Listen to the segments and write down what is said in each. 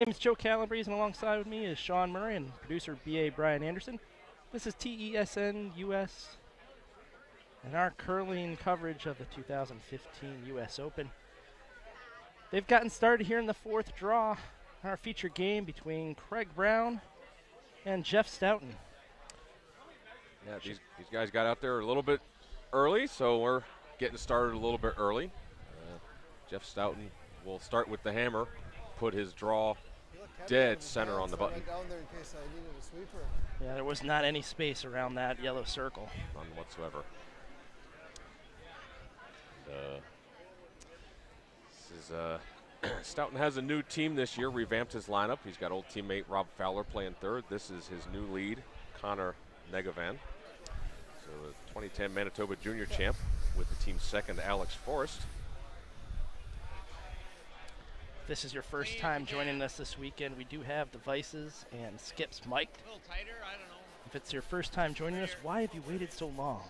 My name is Joe Calabrese, and alongside with me is Sean Murray and producer B.A. Brian Anderson. This is TESN US and our curling coverage of the 2015 US Open. They've gotten started here in the fourth draw, our feature game between Craig Brown and Jeff Stoughton. Yeah, these guys got out there a little bit early, so we're getting started a little bit early. Jeff Stoughton will start with the hammer, put his draw dead center on the button. Yeah, there was not any space around that yellow circle. None whatsoever. Stoughton has a new team this year, revamped his lineup. He's got old teammate Rob Fowler playing third. This is his new lead, Connor Negavan. So the 2010 Manitoba Junior Champ with the team's second, Alex FORREST. If this is your first time joining us this weekend, we do have devices and skips mic'd. A little tighter, I don't know. If it's your first time joining us, why have you waited so long?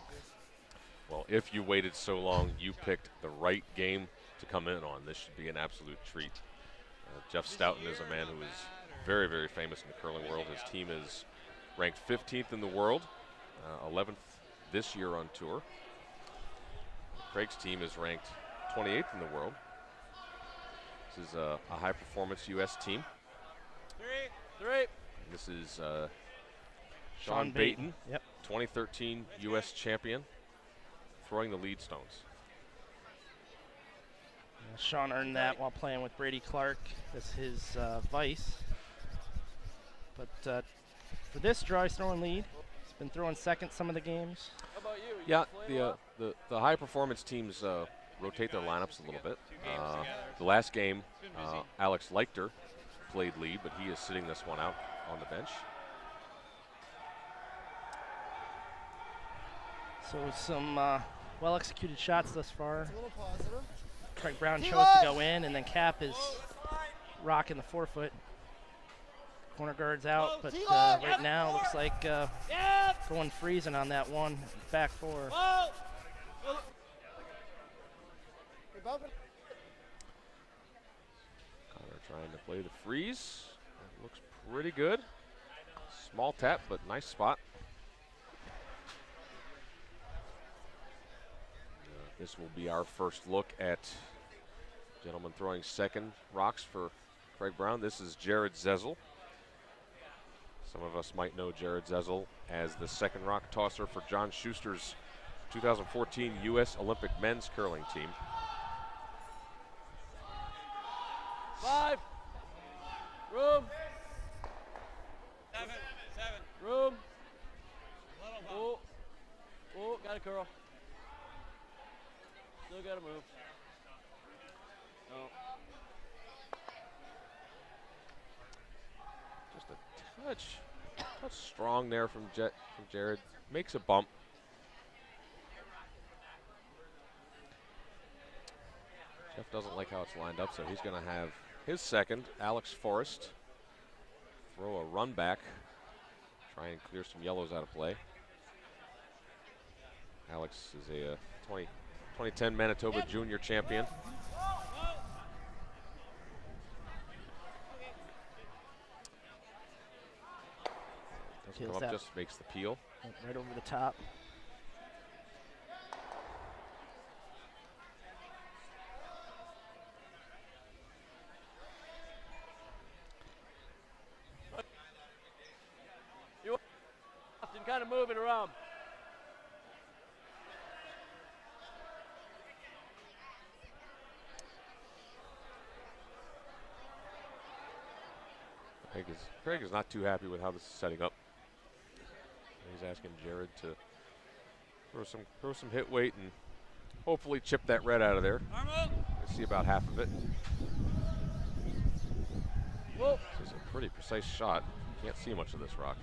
Well, if you waited so long, you picked the right game to come in on. This should be an absolute treat. Jeff Stoughton is a man who is very, very famous in the curling world. His team is ranked 15th in the world, 11th this year on tour. Craig's team is ranked 28th in the world. This is a high-performance U.S. team. Three. This is Sean Baton, Yep. 2013 U.S. champion, throwing the lead stones. Sean earned that while playing with Brady Clark as his vice. But for this draw, he's throwing lead. He's been throwing second some of the games. How about you? Yeah, the high-performance teams rotate their lineups a little bit. The last game, Alex Leichter played lead, but he is sitting this one out on the bench. So some well-executed shots thus far. It's a little positive. Craig Brown chose to go in, and then Cap is rocking the forefoot. Corner guard's out, but right now looks like going freezing on that one back four. Connor trying to play the freeze. That looks pretty good. Small tap, but nice spot. This will be our first look at gentleman throwing second rocks for Craig Brown. This is Jared ZEZEL. Some of us might know Jared ZEZEL as the second rock tosser for John Schuster's 2014 U.S. Olympic men's curling team. 5. Room. 7. Room. Oh, got a curl. Still got to move. No. Just a touch strong there from Jared. Makes a bump. Jeff doesn't like how it's lined up, so he's going to have his second, Alex FORREST, throw a run back, try and clear some yellows out of play. Alex is a 2010 Manitoba Junior champion. Doesn't come up, just makes the peel. Right over the top. You often kind of moving around. Craig is not too happy with how this is setting up. He's asking Jared to throw some hit weight and hopefully chip that red out of there. I see about half of it. Whoa. This is a pretty precise shot. Can't see much of this rock.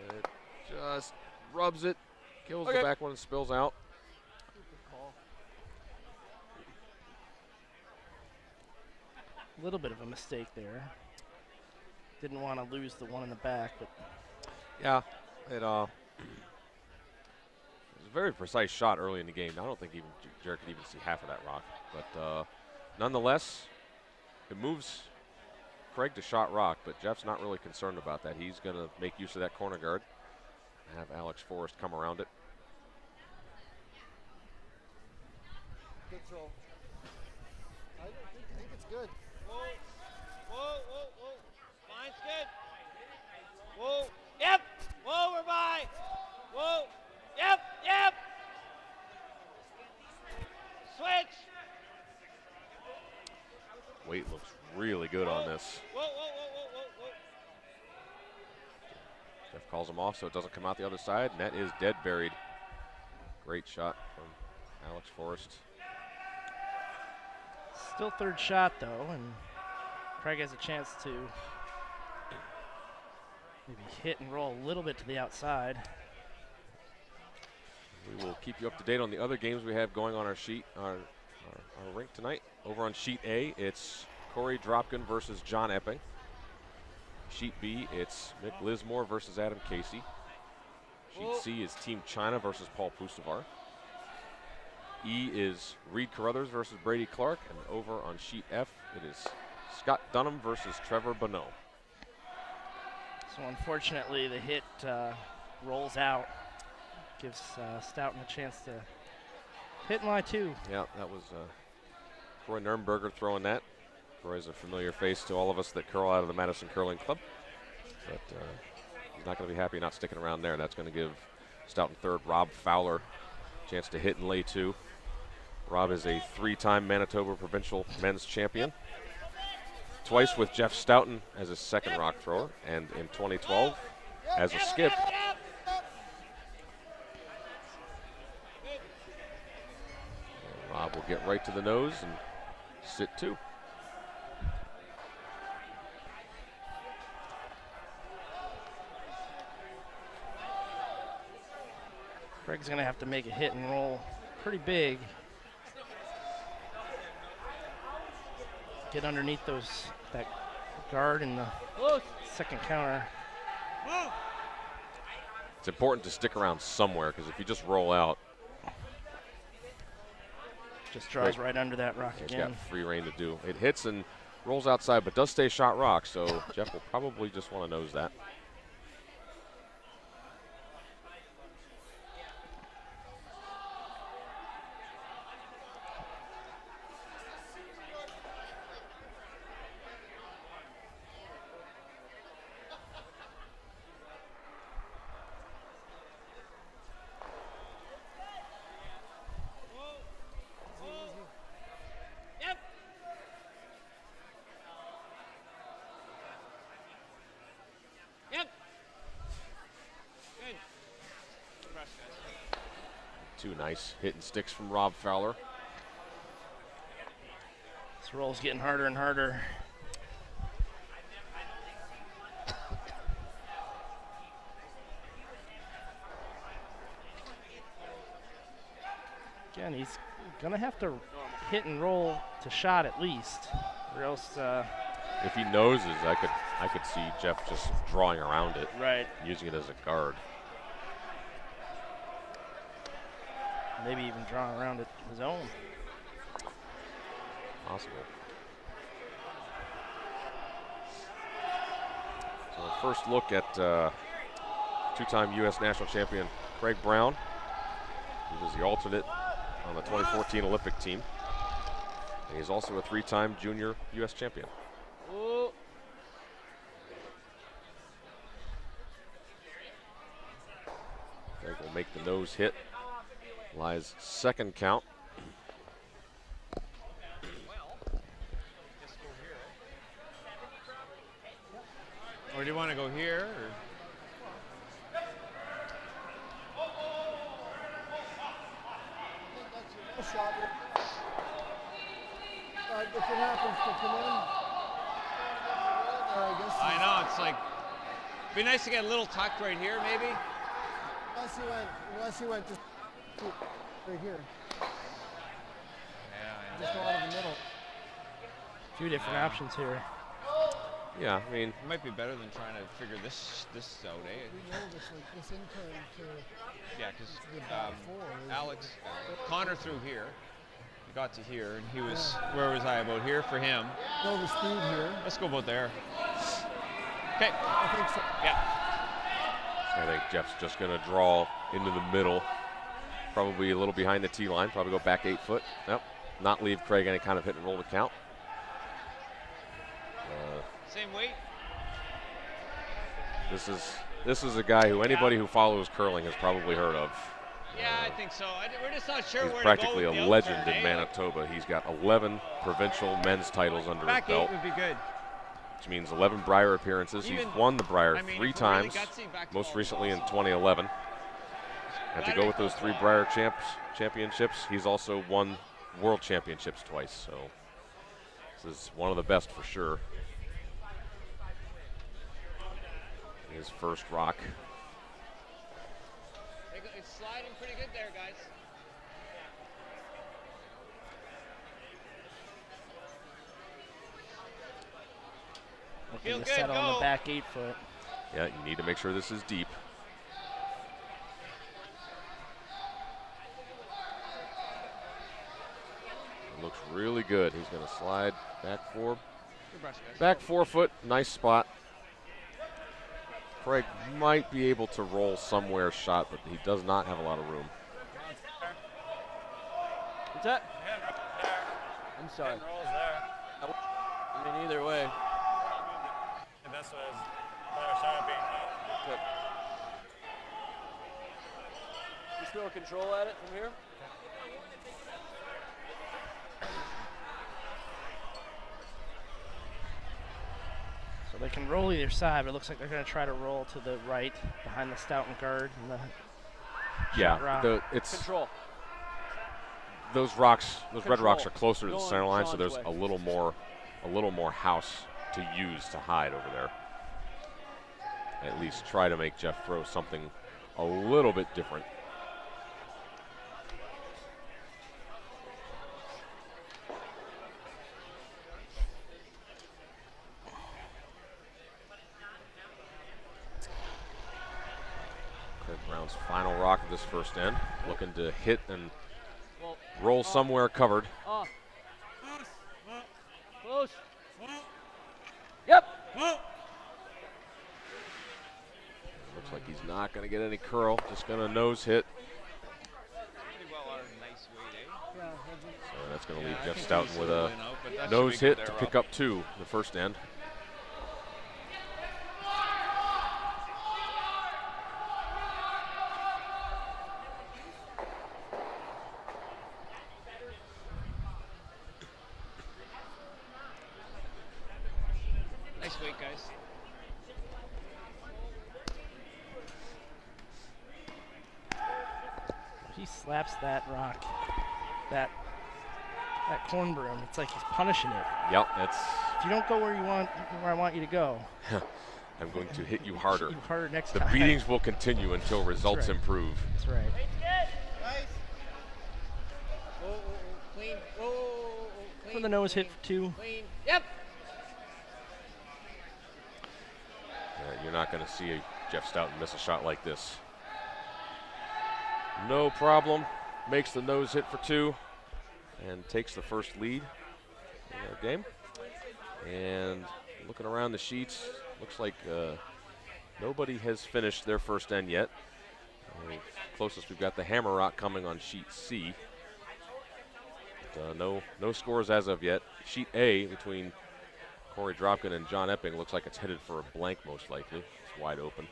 It just rubs it, kills the back one and spills out. A little bit of a mistake there. Didn't want to lose the one in the back, but yeah, it was a very precise shot early in the game. I don't think even Jared could even see half of that rock, but nonetheless, it moves Craig to shot rock, but Jeff's not really concerned about that. He's going to make use of that corner guard, have Alex Forrest come around it. Good throw. I think it's good. Whoa, whoa, whoa, whoa. Line's good. Whoa, yep. Whoa, we're by. Whoa, yep, yep. Switch. Weight looks really good on this. Whoa, whoa, whoa, whoa, whoa, whoa. Jeff calls him off so it doesn't come out the other side. Net is dead buried. Great shot from Alex Forrest. Still third shot though, and Craig has a chance to maybe hit and roll a little bit to the outside. We will keep you up to date on the other games we have going on our sheet, our rink tonight. Over on sheet A, it's Corey Dropkin versus John Epping. Sheet B, it's Mick Lismore versus Adam Casey. Sheet C is Team China versus Paul Pustovar. E is Reed Carruthers versus Brady Clark. And over on sheet F, it is Scott Dunham versus Trevor Bonneau. So unfortunately, the hit rolls out. Gives Stoughton a chance to hit in line 2. Yeah, that was KROY NERNBERGER throwing that. KROY's a familiar face to all of us that curl out of the Madison Curling Club. But he's not going to be happy not sticking around there. That's going to give Stoughton third Rob Fowler a chance to hit in lay 2. Rob is a 3-time Manitoba provincial men's champion. Twice with Jeff Stoughton as his second rock thrower, and in 2012 as a skip. And Rob will get right to the nose and sit 2. Craig's going to have to make a hit and roll pretty big. Get underneath that guard in the second counter. It's important to stick around somewhere, because if you just roll out, just draws right under that rock it's again. got free reign to do. It hits and rolls outside, but does stay shot rock, so Jeff will probably just want to nose that. Two nice hit and sticks from Rob Fowler. This roll's getting harder and harder. Again, he's gonna have to hit and roll to shot at least, or else. If he noses, I could see Jeff just drawing around it, Right. using it as a guard. Maybe even drawing around it his own. Possible. So a first look at two-time U.S. national champion Craig Brown. He was the alternate on the 2014 Olympic team. And he's also a 3-time junior U.S. champion. Ooh. Craig will make the nose hit. Lies second count. Or do you want to go here? If it happens to come in, I guess. I know, it's like, be nice to get a little tucked right here, maybe. Unless he went just right here. Yeah, I know. Just out of the middle. A few different options here. Yeah, I mean, It might be better than trying to figure this out, eh? We know this intern to Yeah, because the back four. Alex, Connor through here. got to here, and he was, where was I? About here for him. Go the speed here. Let's go about there. Okay. I think so. Yeah. I think Jeff's just going to draw into the middle, probably a little behind the tee line, probably go back 8 foot. Nope, not leave Craig any kind of hit and roll to count. Same weight. This is a guy who anybody who follows curling has probably heard of. Yeah, I think so. We're just not sure He's where practically to a go with the legend outturn, in Manitoba. He's got 11 provincial men's titles under his Back 8 belt, would be good. which means 11 Brier appearances. He's won the Brier 3 if we're times, really gutsy, back to most all recently in balls. 2011. And to go with those 3 Brier championships, he's also won world championships twice. So this is one of the best for sure. His first rock. It's sliding pretty good there, guys. Looking Feel to good, settle on go. the back 8 foot. Yeah, you need to make sure this is deep. It looks really good. He's going to slide back 4. Good brush, guys. Back 4 foot, nice spot. Craig might be able to roll somewhere shot, but he does not have a lot of room. What's that? I'm sorry. I mean, either way. The best was better shot being up. Good. You still control at it from here? So they can roll either side, but it looks like they're going to try to roll to the right behind the Stoughton guard. And the Yeah, rock. it's Control. those rocks, those red Control. rocks are closer to the Go on center line, so Sean's there's way. a little more house to use to hide over there. At least try to make Jeff throw something a little bit different. Craig Brown's final rock of this first end, looking to hit and roll somewhere covered. Close. Yep. Looks like he's not going to get any curl, just going to nose hit. Pretty well out of nice weight, eh? Yeah, So that's going to leave I Jeff think Stoughton he's with still a going out, but that should nose be good hit there, to Rob. pick up 2 the first end. Nice weight, guys. He slaps that rock, that corn broom. It's like he's punishing it. Yep, that's. If you don't go where I want you to go, I'm going to hit you harder. hit you harder next The time. beatings will continue until results right. improve. That's right. Nice. Whoa, clean. Whoa, clean. For the nose hit for 2. Clean. Yep. You're not going to see Jeff Stoughton miss a shot like this. No problem. Makes the nose hit for 2 and takes the first lead in our game. And looking around the sheets, looks like nobody has finished their first end yet. Closest we've got the Hammer Rock coming on sheet C. But, no scores as of yet. Sheet A between Corey Dropkin and John Epping looks like it's headed for a blank most likely. It's wide open.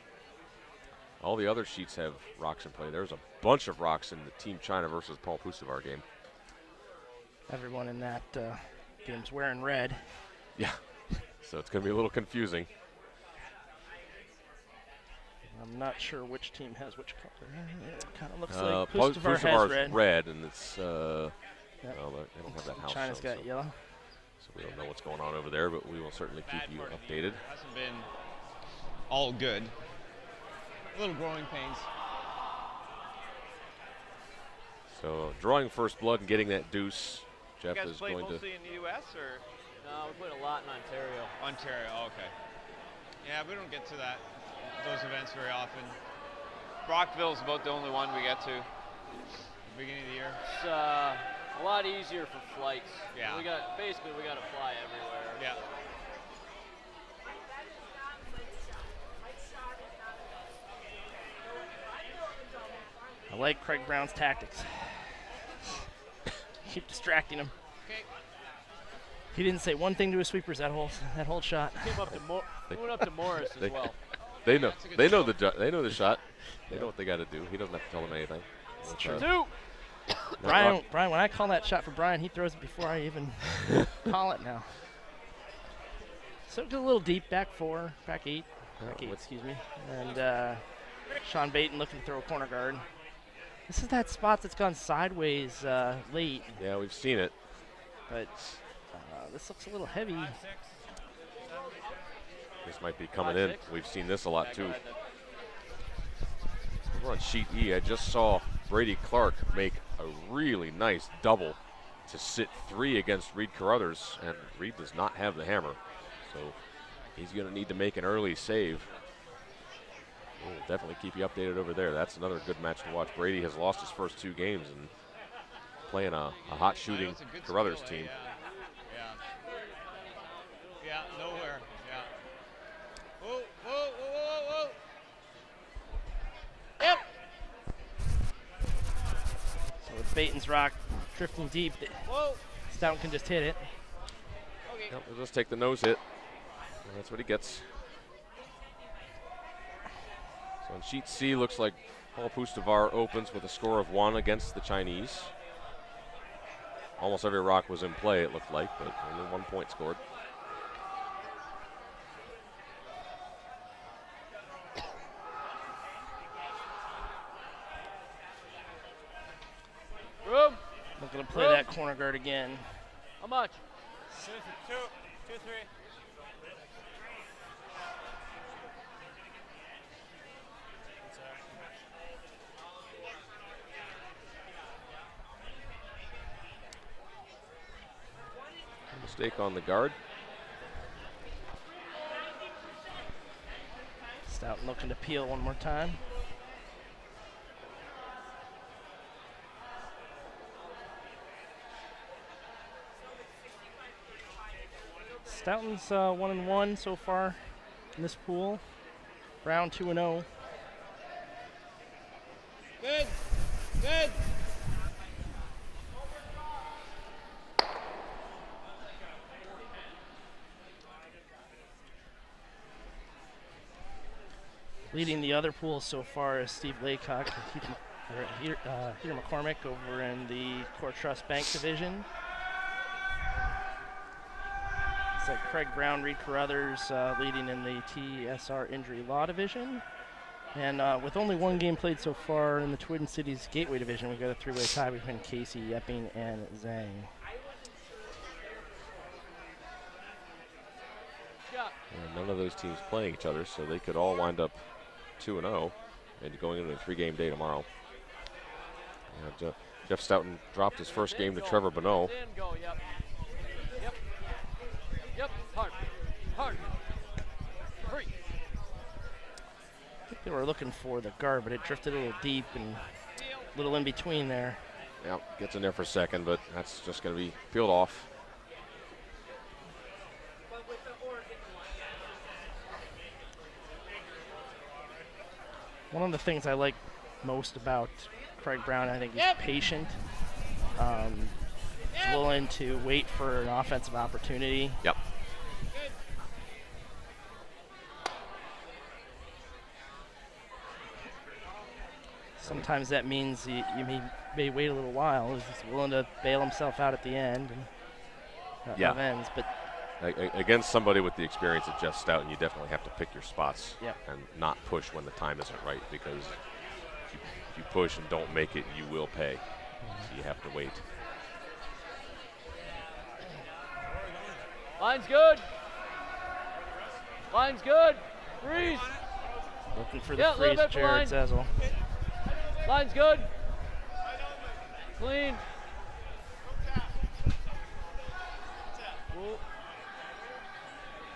All the other sheets have rocks in play. There's a bunch of rocks in the Team China versus Paul Pusavar game. Everyone in that game's wearing red. Yeah, so it's going to be a little confusing. I'm not sure which team has which color. It kind of looks like Pusavar has is red. red, and it's Yep. well, they don't have that house. China's shown, got so, yellow. so we don't know what's going on over there, but we will certainly keep Bad you part. updated. Hasn't been all good. A little growing pains. So drawing first blood and getting that deuce. Jeff You guys is play going to. mostly in the U.S. or? No, we're playing a lot in Ontario. Ontario, okay. Yeah, we don't get to those events very often. Brockville's about the only one we get to. Beginning of the year. It's A lot easier for flights. Yeah. We got to fly everywhere. Yeah. I like Craig Brown's tactics. Keep distracting him. Okay. He didn't say one thing to his sweepers that whole shot. Came up to went up to Morris as well. They know the shot. They know what they got to do. He doesn't have to tell them anything. It's true. Two. Brian, when I call that shot for Brian, he throws it before I even call it now. So it goes a little deep, back 4, back 8, excuse me. And Sean Baton looking to throw a corner guard. This is that spot that's gone sideways late. Yeah, we've seen it. But this looks a little heavy. This might be coming in. We've seen this a lot too. We're on sheet E. I just saw Brady Clark make a really nice double to sit 3 against Reed Carruthers, and Reed does not have the hammer. So he's going to need to make an early save. We'll definitely keep you updated over there. That's another good match to watch. Brady has lost his first 2 games and playing a hot shooting Carruthers team. Yeah, nowhere. Yeah. Whoa, whoa, whoa, whoa, whoa. Yep. So with Baton's rock drifting deep, Stoughton can just hit it. Okay. Yep, we'll just take the nose hit. And that's what he gets. So on sheet C, looks like Paul Pustavar opens with a score of 1 against the Chinese. Almost every rock was in play, it looked like, but only 1 point scored. I'm going to play that corner guard again. How much? 2, 3. Mistake on the guard. Stoughton looking to peel one more time. Stoughton's 1-1 so far in this pool. Brown 2-0. Good. Good. Leading the other pool so far is Steve Laycock, Peter McCormick over in the Core Trust Bank division. It's like Craig Brown, Reed Carruthers leading in the TSR Injury Law division. And with only 1 game played so far in the Twin Cities Gateway division, we've got a 3-way tie between Casey, Epping, and Zhang. And none of those teams playing each other, so they could all wind up 2-0 and going into a 3-game day tomorrow. And, Jeff Stoughton dropped his first game to Trevor Bonneau. Yep, hard. 3. I think they were looking for the guard, but it drifted a little deep and a little in between there. Yep, gets in there for a second, but that's just going to be peeled off. One of the things I like most about Craig Brown, I think he's patient. He's willing to wait for an offensive opportunity. Yep. Sometimes that means you may wait a little while. He's willing to bail himself out at the end and Yeah. of ends. But Against somebody with the experience of Jeff Stoughton, you definitely have to pick your spots Yep. and not push when the time isn't right, because if you push and don't make it, you will pay. So you have to wait. Line's good. Line's good. Breeze. looking for the Yeah, little freeze, bit Jared blind. ZEZEL. Line's good. Clean.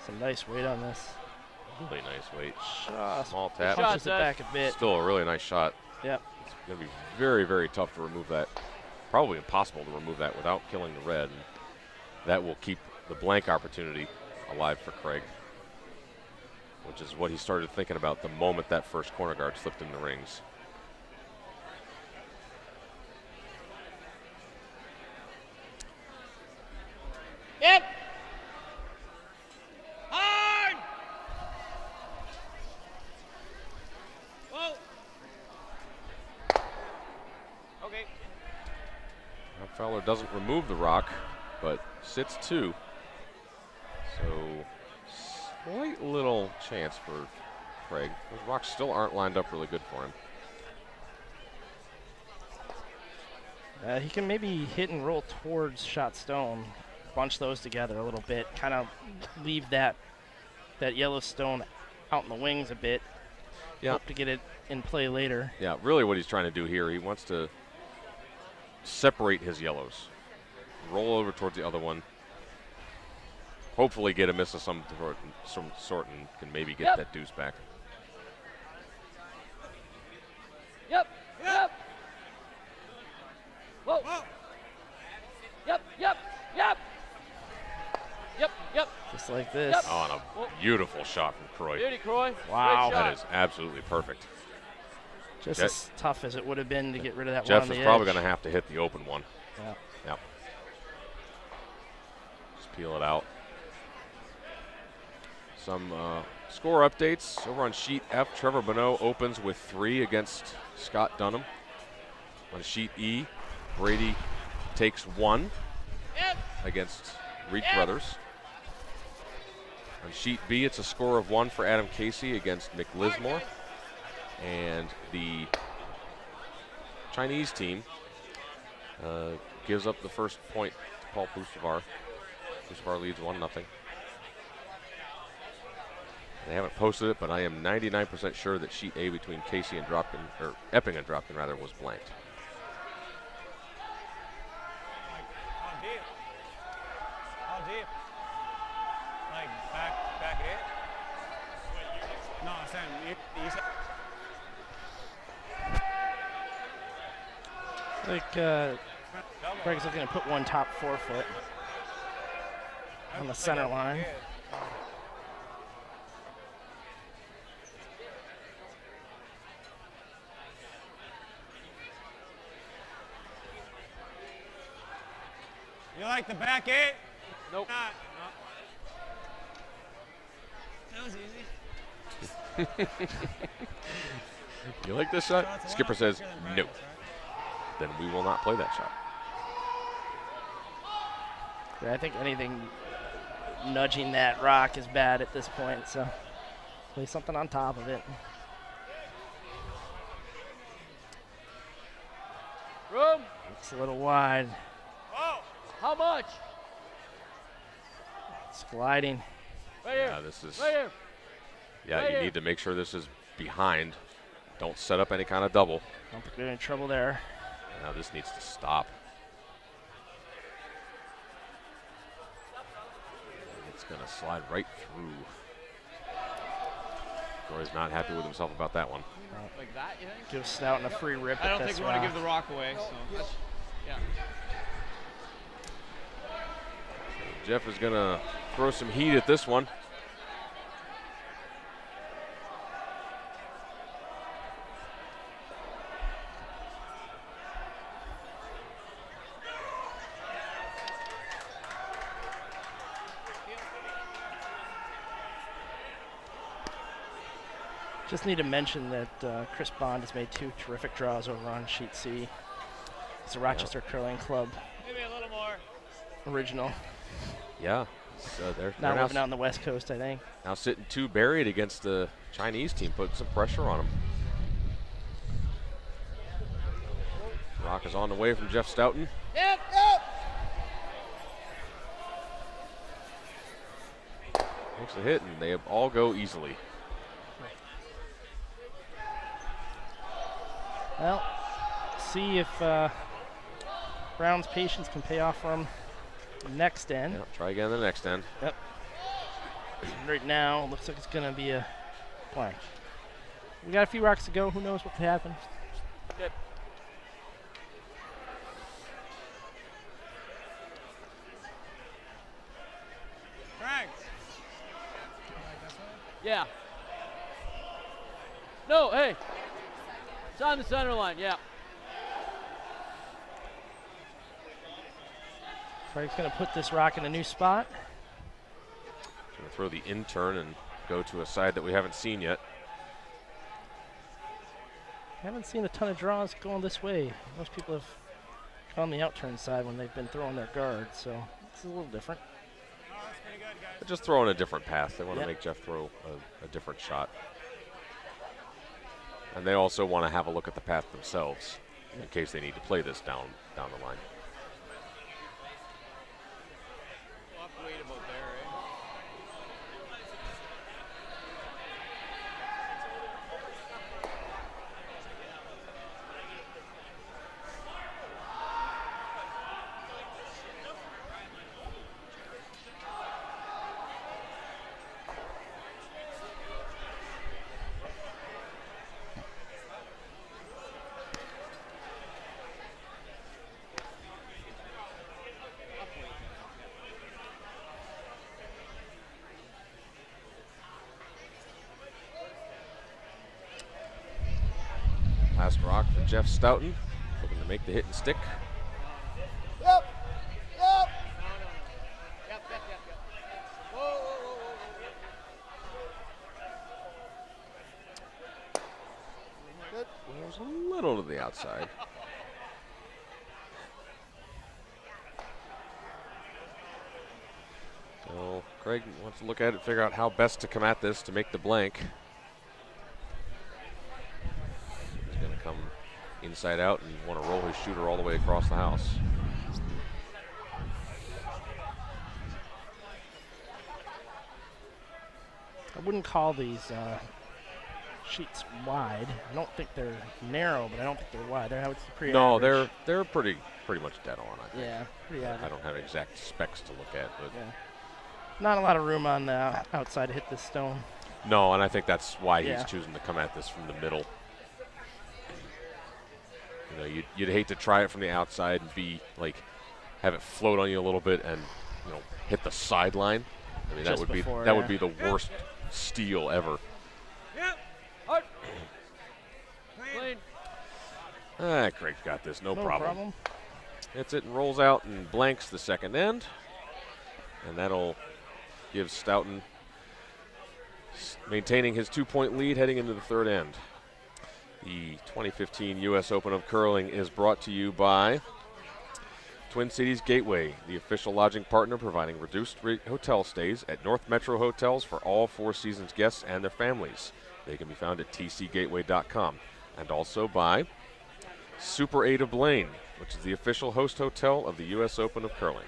Some nice weight on this. Really nice weight. Just Small tap. punches Shot, it back a bit. Still a really nice shot. Yep. It's going to be very, very tough to remove that. probably impossible to remove that without killing the red. And that will keep the blank opportunity alive for Craig, which is what he started thinking about the moment that first corner guard slipped in the rings. Yep. Hard. Whoa. Okay. Now Fowler doesn't remove the rock, but sits 2. So slight little chance for Craig. Those rocks still aren't lined up really good for him. He can maybe hit and roll towards shot stone, bunch those together a little bit, kind of leave that yellow stone out in the wings a bit. Yeah. Hope to get it in play later. Yeah, really what he's trying to do here, he wants to separate his yellows, roll over towards the other one, hopefully get a miss of some sort and can maybe get that deuce back. Yep. Yep. Whoa. Yep. Yep. Yep. Yep. Yep. Just like this. Yep. Oh, and a beautiful shot from KROY. Beauty, KROY. Wow. Great shot. That is absolutely perfect. Just as tough as it would have been to get rid of that Jeff one on is the probably edge. going to have to hit the open one. Yeah. Yep. Just peel it out. Some score updates over on sheet F. Trevor Bonneau opens with 3 against Scott Dunham. On sheet E, Brady takes 1 against Reed Brothers. On sheet B, it's a score of 1 for Adam Casey against Nick Lismore. And the Chinese team gives up the first point to Paul Pustovar. Pustovar leads 1-0. They haven't posted it, but I am 99% sure that sheet A between Casey and Dropkin, or Epping and Dropkin rather, was blanked. How deep? How deep? Like back it? No, I'm saying you said. I think Craig's looking to put one top 4 foot on the center line. You like the back 8? Nope. Not. No. That was easy. You like this shot? Shots a Skipper lot says quicker than no. practice, right? Then we will not play that shot. Yeah, I think anything nudging that rock is bad at this point, so play something on top of it. Room. It's a little wide. Oh! How much? It's gliding. Right here. Yeah, this is. Right here. Yeah, Right you here. need to make sure this is behind. Don't set up any kind of double. Don't think they're in trouble there. Now this needs to stop. It's going to slide right through. Roy's not happy with himself about that one. Like that, you think? Give Stoughton a free rip. I at don't this think we want to rock. give the rock away. So that's, yeah. Jeff is going to throw some heat at this one. Just need to mention that Chris Bond has made 2 terrific draws over on sheet C. It's a Rochester Curling Club Maybe a little more. original. Yeah. So they're Now now, living out on the West Coast, I think. now sitting 2 buried against the Chinese team, putting some pressure on them. Rock is on the way from Jeff Stoughton. Yep, yep. Makes a hit, and they all go easily. Well, see if Brown's patience can pay off for him next end. Yeah, try again the next end. Yep. Right now, looks like it's going to be a blank. We got a few rocks to go. Who knows what could happen? Yep. Thanks. Yeah. No, hey. It's on the center line, yeah. Craig's going to put this rock in a new spot. Going to throw the in-turn and go to a side that we haven't seen yet. Haven't seen a ton of draws going this way. Most people have gone the out-turn side when they've been throwing their guard, so it's a little different. Oh, that's pretty good, guys. They're just throwing a different path. They want to Yep. make Jeff throw a different shot. And they also want to have a look at the path themselves in case they need to play this down the line. We'll have to wait about there, eh? Last rock for Jeff Stoughton, looking to make the hit and stick. Yep. Yep. Yep. Whoa, whoa, whoa, whoa, Good. Goes a little to the outside. So Craig wants to look at it, figure out how best to come at this to make the blank. He's going to come inside out and want to roll his shooter all the way across the house. I wouldn't call these sheets wide. I don't think they're narrow, but I don't think they're wide. They're pretty No, average. they're pretty much dead on, I think. Yeah, pretty average. I don't have exact specs to look at, but Yeah. Not a lot of room on the outside to hit this stone. no, and I think that's why Yeah. he's choosing to come at this from the middle. You know, you'd hate to try it from the outside and have it float on you a little bit and hit the sideline. I mean, Just that would before, be that yeah. would be the worst steal ever. Yep. Hard. Blaine. Blaine. Craig's got this, no No problem. problem. Hits it and rolls out and blanks the second end, and that'll give Stoughton maintaining his 2-point lead heading into the third end. The 2015 U.S. Open of Curling is brought to you by Twin Cities Gateway, the official lodging partner providing reduced rate hotel stays at North Metro Hotels for all Four Seasons guests and their families. They can be found at tcgateway.com. And also by Super 8 of Blaine, which is the official host hotel of the U.S. Open of Curling.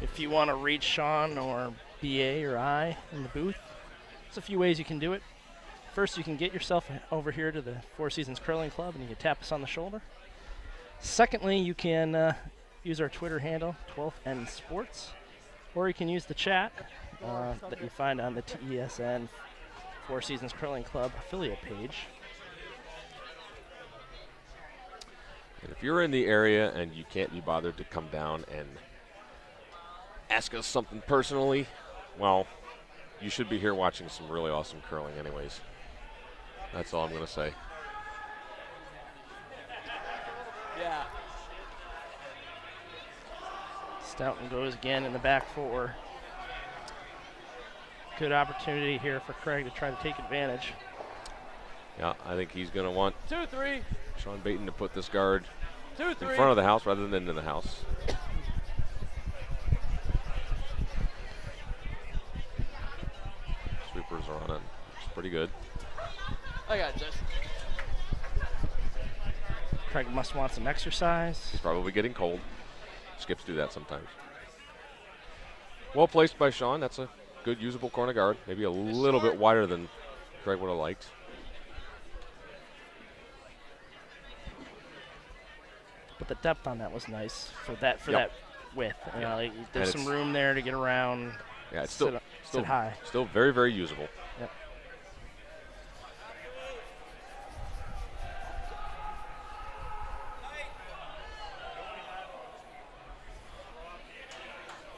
If you want to reach Sean or BA or I in the booth, there's a few ways you can do it. First, you can get yourself over here to the Four Seasons Curling Club and you can tap us on the shoulder. Secondly, you can use our Twitter handle, 12N Sports, or you can use the chat that you find on the TESN Four Seasons Curling Club affiliate page. And if you're in the area and you can't be bothered to come down and ask us something personally, well, you should be here watching some really awesome curling anyways. That's all I'm going to say. Yeah. Stoughton goes again in the back four. Good opportunity here for Craig to try to take advantage. Yeah, I think he's going to want 2-3. Sean Baton to put this guard 2-3. in front of the house rather than into the house. Sweepers are on it. It's pretty good. I got this. Craig must want some exercise. He's probably getting cold. Skips do that sometimes. Well placed by Sean. That's a good usable corner guard. Maybe a little bit wider than Craig would have liked. But the depth on that was nice for that Yep. that width. You know, like, there's And some room there to get around. Yeah, it's sit high. still very, very usable. Yep.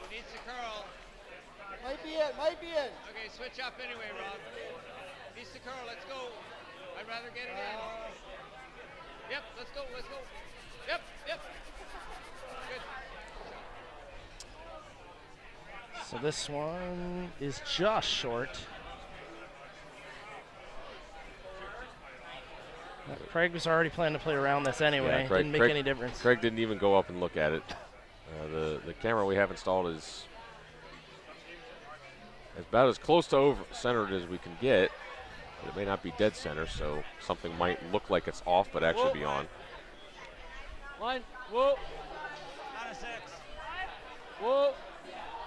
Who needs Might be in. Okay, switch up anyway, Rob. Piece to curl, let's go. I'd rather get it in. Yep, let's go, let's go. Yep, yep. Good. So this one is just short. Craig was already planning to play around this anyway. Yeah, Craig, didn't make any difference. Craig didn't even go up and look at it. The camera we have installed is about as close to over centered as we can get. But it may not be dead center, so something might look like it's off, but actually be on. Line. Whoa. Not a 6. Whoa.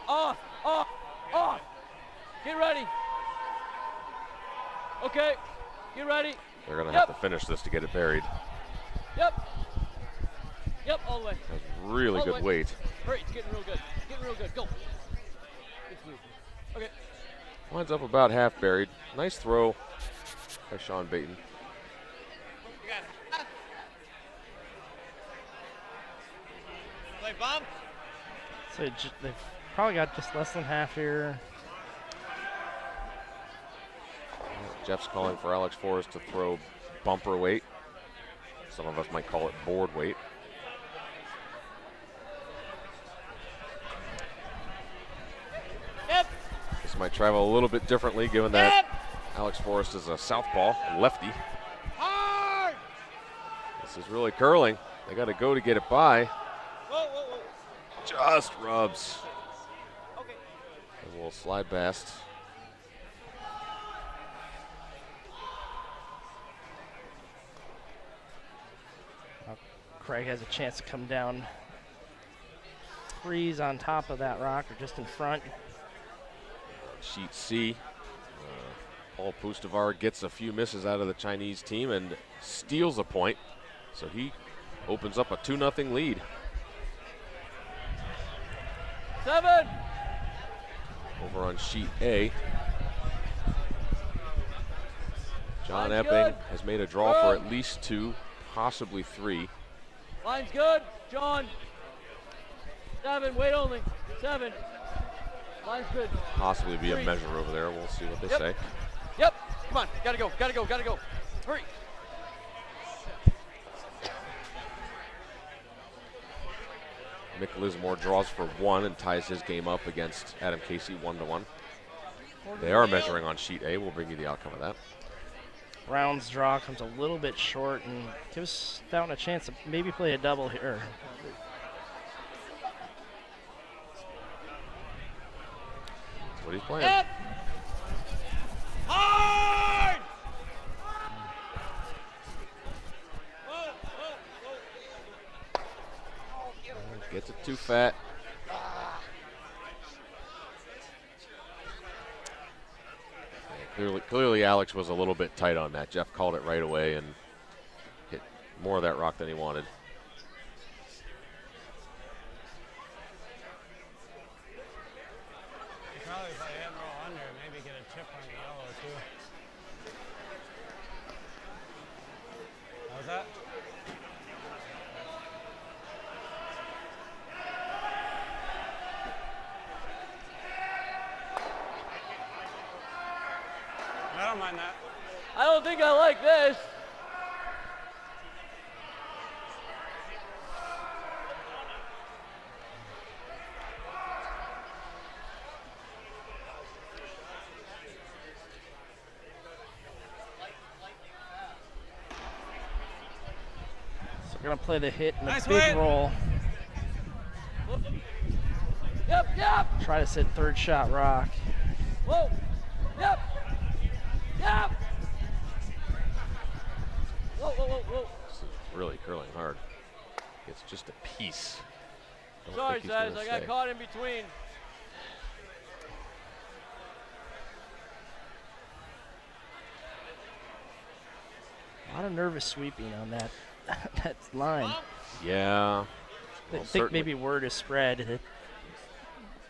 Off. Off. Off. Get ready. Okay. Get ready. They're going to have to finish this to get it buried. Yep. Yep, all the way. That's really All the good way. weight. Hurry, it's getting real good. It's getting real good. Go. Good smooth. Okay. Winds up about half buried. Nice throw by Sean Baton. You got it. Play bump. So they've probably got just less than half here. Jeff's calling for Alex Forrest to throw bumper weight. Some of us might call it board weight. Yep. This might travel a little bit differently given that Alex Forrest is a southpaw, a lefty. Hard. This is really curling. They got to go to get it by. Whoa, whoa, whoa. Just rubs. Okay. And we'll slide past. Craig has a chance to come down. Freeze on top of that rock or just in front. Sheet C. Paul Pustovar gets a few misses out of the Chinese team and steals a point. So he opens up a 2-0 lead. 7. Over on sheet A. John Line's Epping good. has made a draw for at least 2, possibly 3. Line's good. John. 7. Wait only. 7. Line's good. Possibly be 3. a measure over there. We'll see what they Yep. say. Yep. Come on. Gotta go. Gotta go. Gotta go. Hurry. Mick Lismore draws for 1 and ties his game up against Adam Casey 1-1. They are measuring on sheet A. We'll bring you the outcome of that. Brown's draw comes a little bit short and gives Stoughton a chance to maybe play a double here. That's what he's playing. Yep. Hard. Whoa, whoa, whoa. Gets it too fat. Clearly Alex was a little bit tight on that. Jeff called it right away and hit more of that rock than he wanted. Probably if I hit roll under, maybe get a chip on the yellow too. How's that? I don't mind that. I don't think I like this. So we're gonna play the hit and the Nice big win. roll. Yep. Yep. Try to sit third shot rock. Whoa. Yep. Yep. Whoa, whoa, whoa, whoa. This is really curling hard. It's just a piece. Don't Sorry, think he's Zez. gonna I got stay. caught in between. A lot of nervous sweeping on that that line. Yeah. I Well, think certainly. maybe word is spread that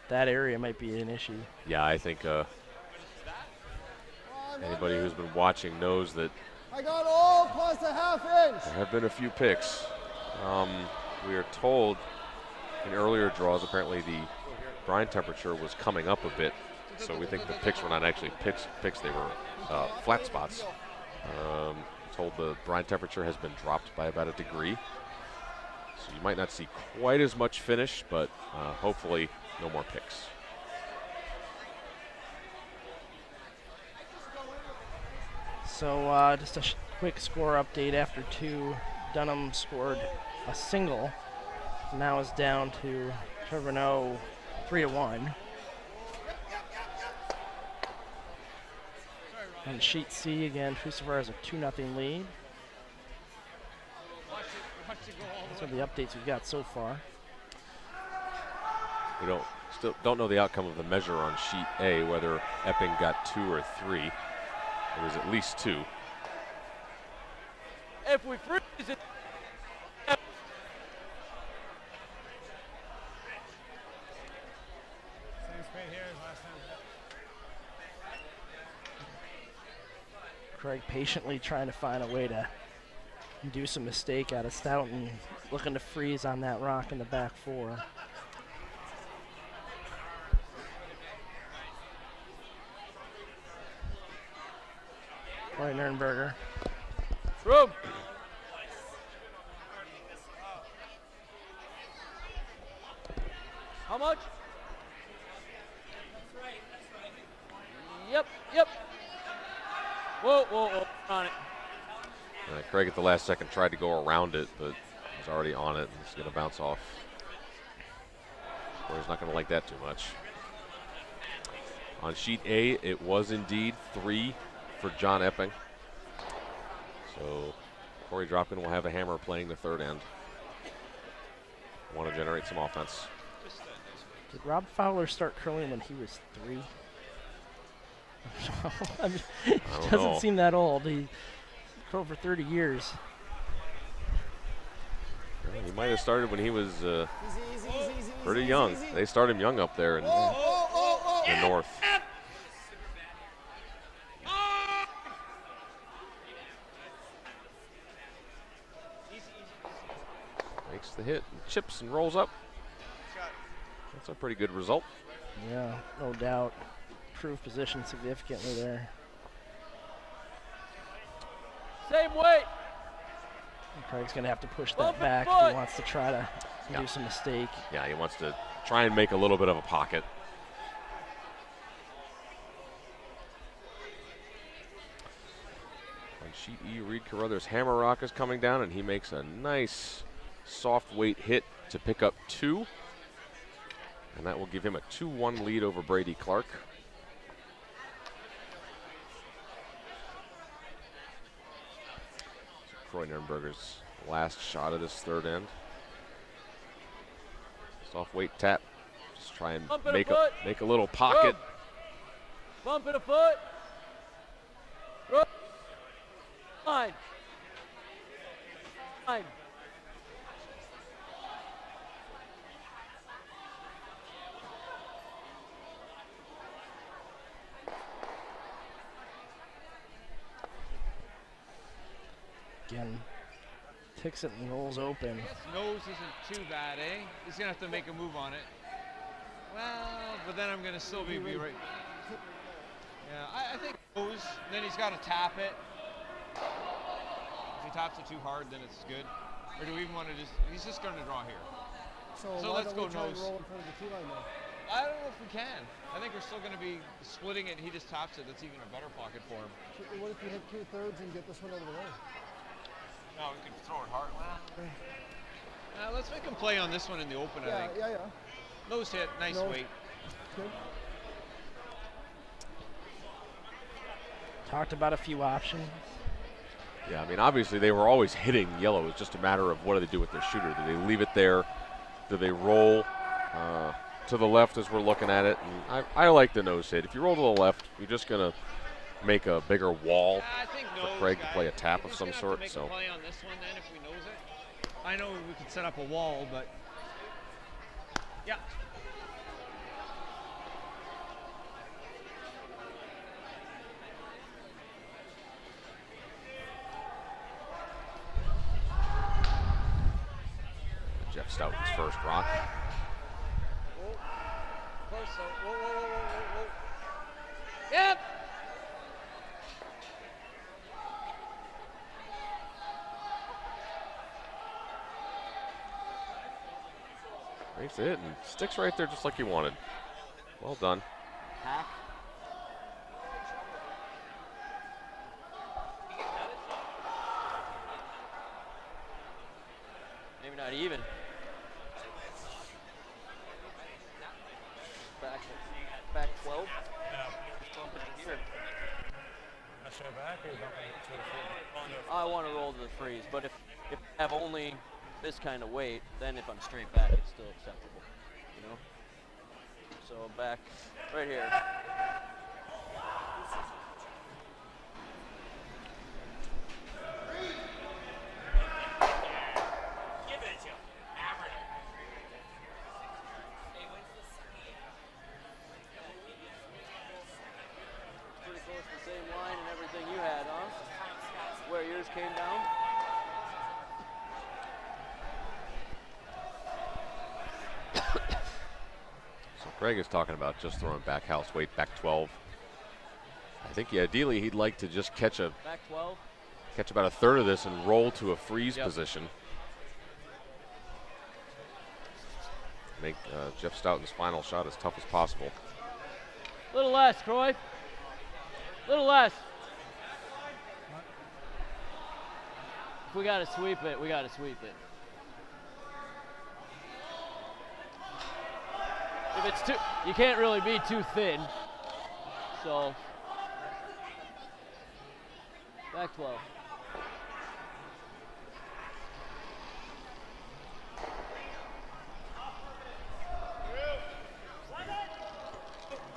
that area might be an issue. Yeah, I think anybody who's been watching knows that I got all plus a half inch. there have been a few picks. We are told in earlier draws, apparently the brine temperature was coming up a bit So we think the picks were not actually picks, they were flat spots. Told the brine temperature has been dropped by about 1 degree. So you might not see quite as much finish, but hopefully no more picks. So just a quick score update after 2. Dunham scored a single. Now is down to Trevino 3-1. On sheet C again, Trucivar has a 2-0 lead. Those are the updates we've got so far. We still don't know the outcome of the measure on sheet A, whether Epping got 2 or 3. It was at least 2. If we freeze it. Same speed here as last time. Craig patiently trying to find a way to induce a mistake out of Stoughton, looking to freeze on that rock in the back 4. KROY NERNBERGER. Room. How much? That's right. Yep. Whoa. On it. Craig at the last second tried to go around it, but was already on it, and it's going to bounce off. He's not going to like that too much. On sheet A, it was indeed 3 for John Epping. So Corey Dropkin will have a hammer playing the 3rd end. Want to generate some offense. Did Rob Fowler start curling when he was 3? I mean, he doesn't seem that old. He curled for 30 years. Well, he might have started when he was pretty young. They start him young up there in the north. Makes the hit, and chips and rolls up. That's a pretty good result. Yeah, no doubt. Improved position significantly there. Same weight. And Craig's going to have to push that back if he wants to try to induce a mistake. Yeah, he wants to try and make a little bit of a pocket. On sheet E, Reed Carruthers' hammer rock is coming down, and he makes a nice soft weight hit to pick up 2. And that will give him a 2-1 lead over Brady Clark. KROY NERNBERGER's last shot of this 3rd end. Soft weight tap. Just try and make a little pocket. Bump in a foot. Line. Again, ticks it and rolls open. I guess nose isn't too bad, eh? He's gonna have to make a move on it. Well, but then I'm gonna still be right. Yeah, I think nose. Then he's got to tap it. If he taps it too hard, then it's good. Or do we even want to just? He's just gonna draw here. So let's go nose. Roll in front of the tee line now? I don't know if we can. I think we're still going to be splitting it, and he just taps it. That's even a better pocket for him. What if you hit 2/3 and get this one out of the way? No, we can throw it hard. Let's make him play on this one in the open, I think. Yeah. Nose hit, nice Nose. weight. Good. Talked about a few options. Yeah, I mean, obviously they were always hitting yellow. It's just a matter of what do they do with their shooter. Do they leave it there? Do they roll to the left as we're looking at it? And I like the nose hit. If you roll to the left, you're just going to make a bigger wall for Craig to play a tap of some sort. Make a play on this one then if we nose it. I know we could set up a wall, but yeah. Jeff Stoughton's first rock. Whoa. Close, whoa. Takes a hit and sticks right there just like he wanted. Well done. Hack. Maybe not even. Back 12. Yeah. Bump it to here. Not straight back or you bumping to the free? I want to roll to the freeze, but if I have only this kind of weight, then if I'm straight back, it's still acceptable, you know? So back right here. Pretty close to the same line and everything you had, huh? Where yours came down? So Greg is talking about just throwing back house weight, back 12. I think ideally he'd like to just catch Back 12. catch about a third of this and roll to a freeze position. Make Jeff Stoughton's final shot as tough as possible. Little less, KROY. Little less. If we got to sweep it, we got to sweep it. If it's too, you can't really be too thin. So, back 12.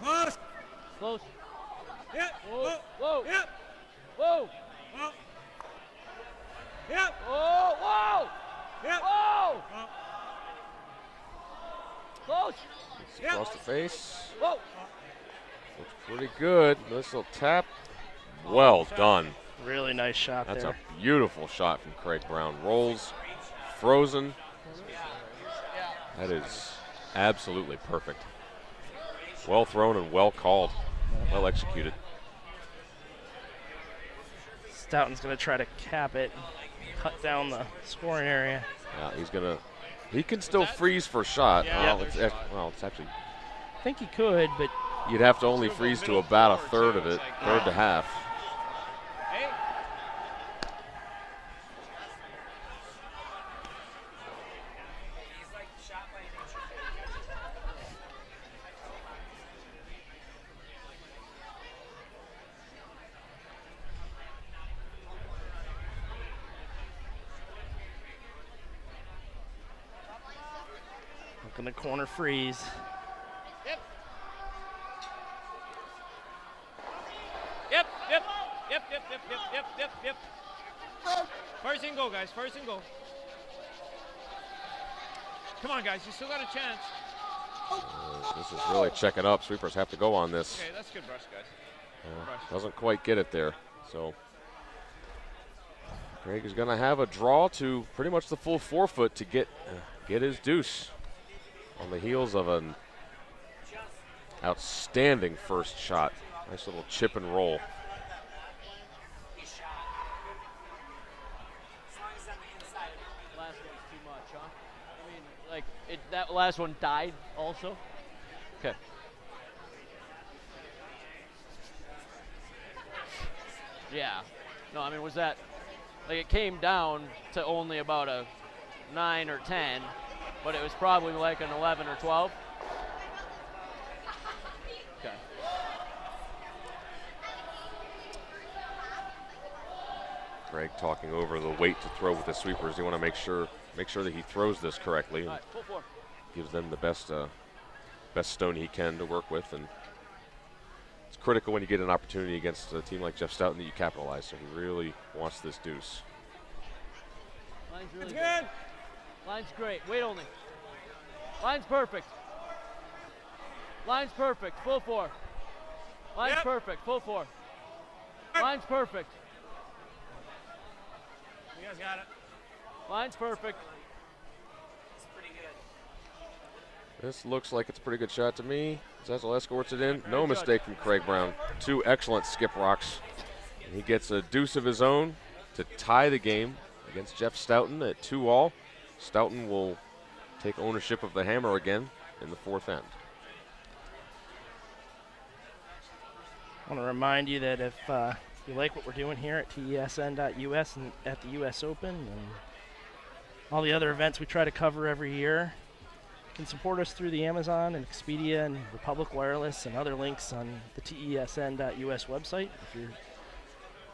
Close. Close. Yep. Whoa. Whoa. Yep. Whoa. Oh. Yep. Whoa. Whoa. Yep. Whoa. Oh. Close. Yep. Across the face. Whoa. Looks pretty good. Nice little tap. Well done. Really nice shot That's there. a beautiful shot from Craig Brown. Rolls, frozen. That is absolutely perfect. Well thrown and well called. Well executed. Stoughton's going to try to cap it, cut down the scoring area. Yeah, he's gonna. He can still freeze for shot. Yeah, Well, there's it's actually. I think he could, but You'd have to only freeze to about a third of it, third to half. Hey. look in the corner freeze. Yep. Yep, yep, yep, yep, yep, yep, yep, yep, yep. First and go, guys, first and go. Come on, guys, you still got a chance. This is really checking up. Sweepers have to go on this. Okay, that's good brush, guys. Doesn't quite get it there. So Craig is going to have a draw to pretty much the full 4 foot to get his deuce on the heels of an outstanding first shot. Nice little chip and roll. Last one's too much, huh? I mean, like, that last one died also? Okay. Yeah. No, I mean, was that, like, it came down to only about a 9 or 10, but it was probably like an 11 or 12? Okay. Greg talking over the weight to throw with the sweepers. You want to make sure that he throws this correctly. All right, full 4. Gives them the best stone he can to work with, and it's critical when you get an opportunity against a team like Jeff Stoughton that you capitalize. So he really wants this deuce. Line's really It's good. Line's great. Weight only. Line's perfect. Line's perfect. Full 4. Line's Yep. perfect. Full 4. Line's perfect. You guys got it. Line's perfect. This looks like it's a pretty good shot to me. ZEZEL escorts it in. No mistake from Craig Brown. 2 excellent skip rocks. And he gets a deuce of his own to tie the game against Jeff Stoughton at 2-all. Stoughton will take ownership of the hammer again in the fourth end. I want to remind you that if you like what we're doing here at TESN.US and at the US Open and all the other events we try to cover every year, you can support us through the Amazon and Expedia and Republic Wireless and other links on the TESN.US website. If you're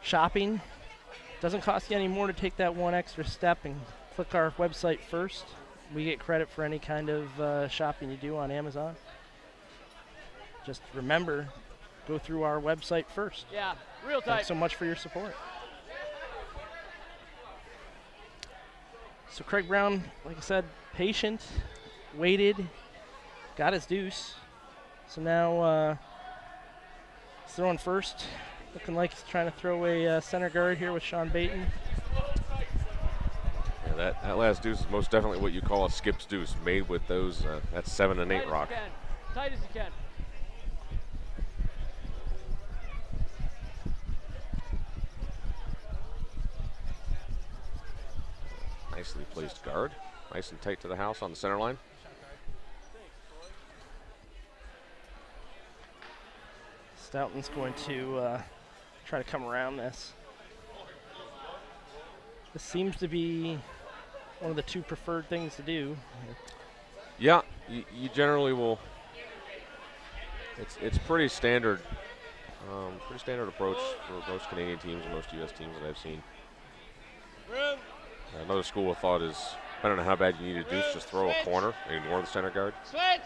shopping, it doesn't cost you any more to take that one extra step and click our website first. We get credit for any kind of shopping you do on Amazon. Just remember, go through our website first. Yeah, real tight. Thanks so much for your support. So Craig Brown, like I said, patient, waited, got his deuce. So now he's throwing first. Looking like he's trying to throw a center guard here with Sean Baton. Yeah, that last deuce is most definitely what you call a skip's deuce, made with those, that 7 and 8 rock. Tight as you can. Nicely placed guard. Nice and tight to the house on the center line. Stoughton's going to try to come around this. This seems to be one of the two preferred things to do. Yeah, you generally will. It's pretty standard approach for most Canadian teams and most U.S. teams that I've seen. Another school of thought is, depending on how bad you need a deuce, just throw a corner and ignore the center guard. Switch!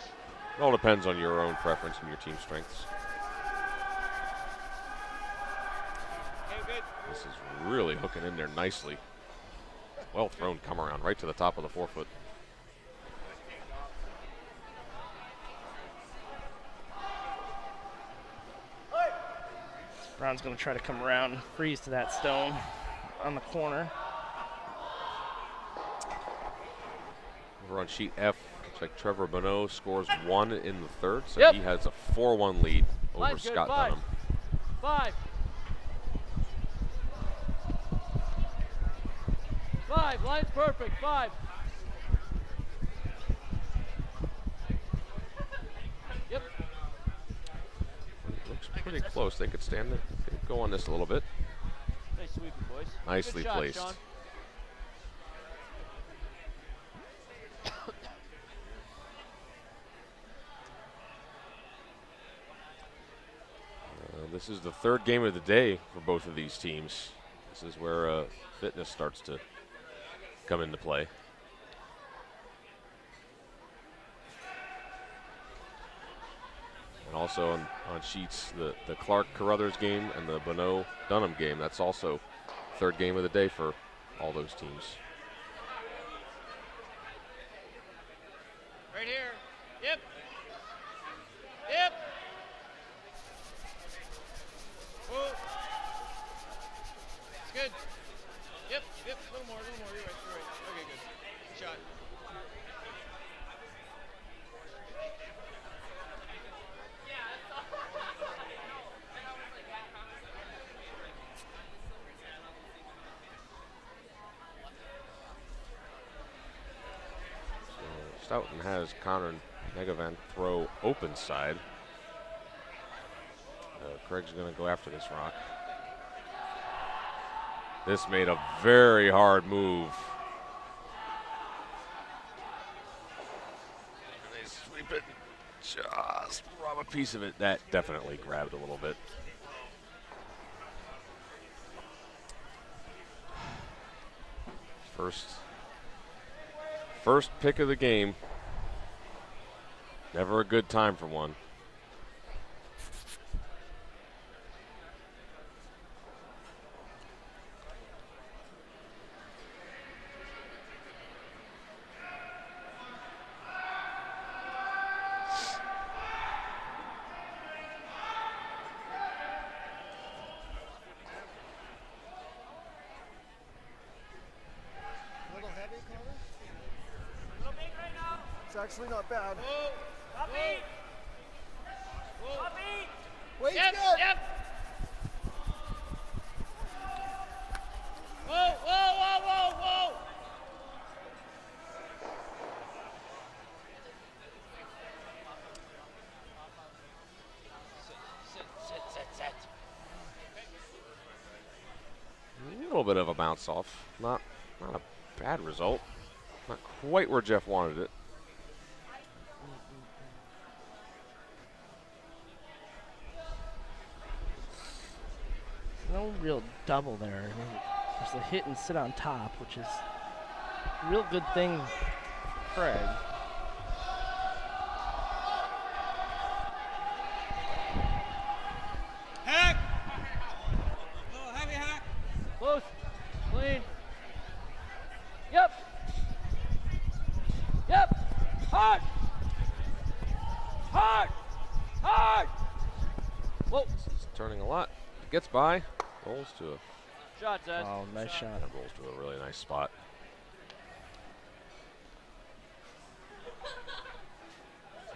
It all depends on your own preference and your team strengths. Okay, good. This is really hooking in there nicely. Well thrown come around right to the top of the forefoot. Brown's going to try to come around and freeze to that stone on the corner. Over on sheet F, looks like Trevor Bonneau scores 1 in the third, so he has a 4-1 lead over Line's Scott good. Dunham. 5. 5. Line's perfect. 5. Yep. Looks pretty close. They could stand it. Could go on this a little bit. Nice sweeping, boys. Nicely Good shot, placed. Sean. This is the third game of the day for both of these teams. This is where fitness starts to come into play. And also on sheets, the Clark-Carruthers game and the Bonneau-Dunham game, that's also third game of the day for all those teams. Right here. Yep. Yep. Whoa. It's good. Yep, yep, a little more, you're right. Okay, good. Good shot. Stoughton has Connor Negavan throw open side. Craig's going to go after this rock. This made a very hard move. And they sweep it, just rob a piece of it. That definitely grabbed a little bit. First pick of the game. Never a good time for one. Actually not bad. Whoa. Wait, Yep, good. yep. Whoa, whoa, whoa, whoa, whoa. little bit of a bounce off. Not a bad result. Not quite where Jeff wanted it. No real double there. I mean, there's the hit and sit on top, which is a real good thing for Craig. Hack! Little heavy hack. Close. Clean. Yep. Yep. Hard. Hard. Hard. Whoa. It's turning a lot. Gets by. Rolls to a. Shot, Zed. Oh, nice shot. That rolls to a really nice spot.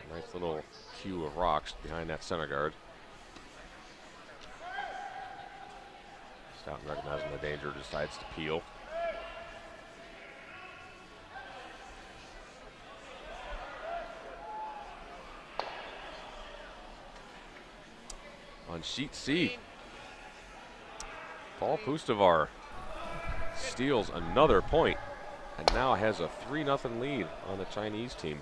A nice little queue of rocks behind that center guard. Stoughton, recognizing the danger, decides to peel. On sheet C, Paul Pustovar steals another point and now has a 3-0 lead on the Chinese team.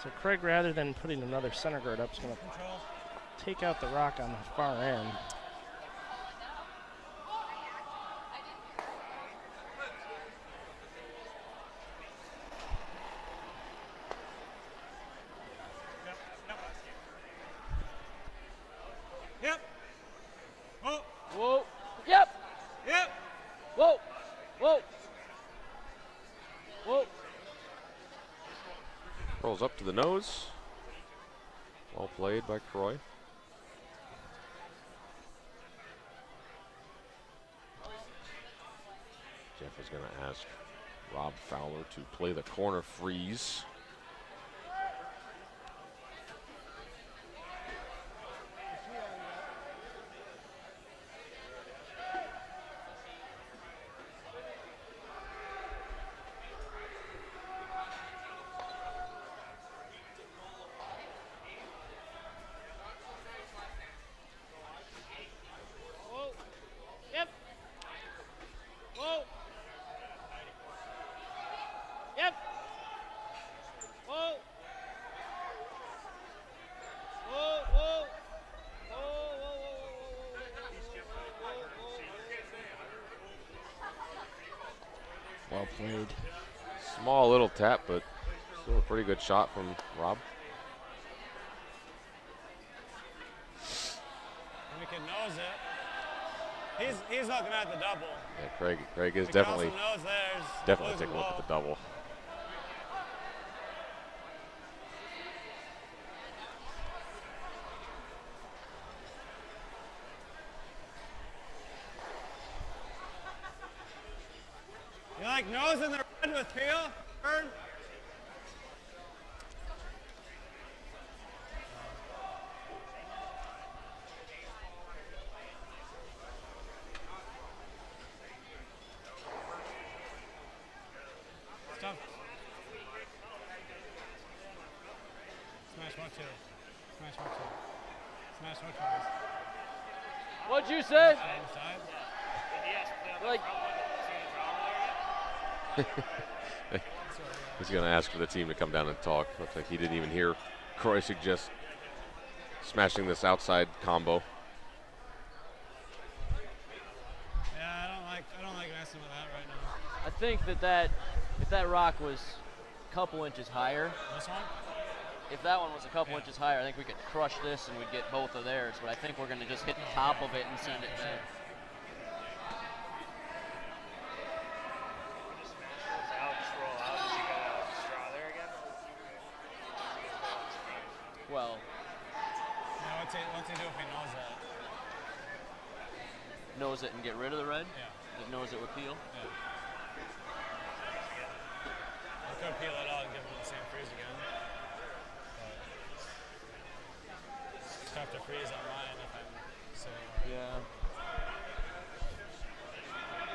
So Craig, rather than putting another center guard up, is going to take out the rock on the far end. Yep. Oh. Whoa. Yep. Yep. Whoa. Whoa. Whoa. Rolls up to the nose. Well played by KROY. Jeff is going to ask Rob Fowler to play the corner freeze. Well played. Small little tap, but still a pretty good shot from Rob. And we can nose it. He's looking at the double. Yeah, Craig is We can definitely also nose theirs. definitely Lose take a the look at ball. the double. You like nosing the red with peel, Bird? It's tough. Smash 1, 2. Smash 1, 2. Smash 1, 2. What'd you say? Inside. Like, He's going to ask for the team to come down and talk. Looks like he didn't even hear KROY suggest smashing this outside combo. Yeah, I don't like messing with that right now. I think that if that rock was a couple inches higher, This one? if that one was a couple inches higher, I think we could crush this and we'd get both of theirs. But I think we're going to just hit the top of it and send it back. Well, Yeah, what's he do if he knows that? nose it and get rid of the red? Yeah. Just nose it with peel? Yeah. I could peel it out and give him the same freeze again. freeze on mine if I'm so. Yeah.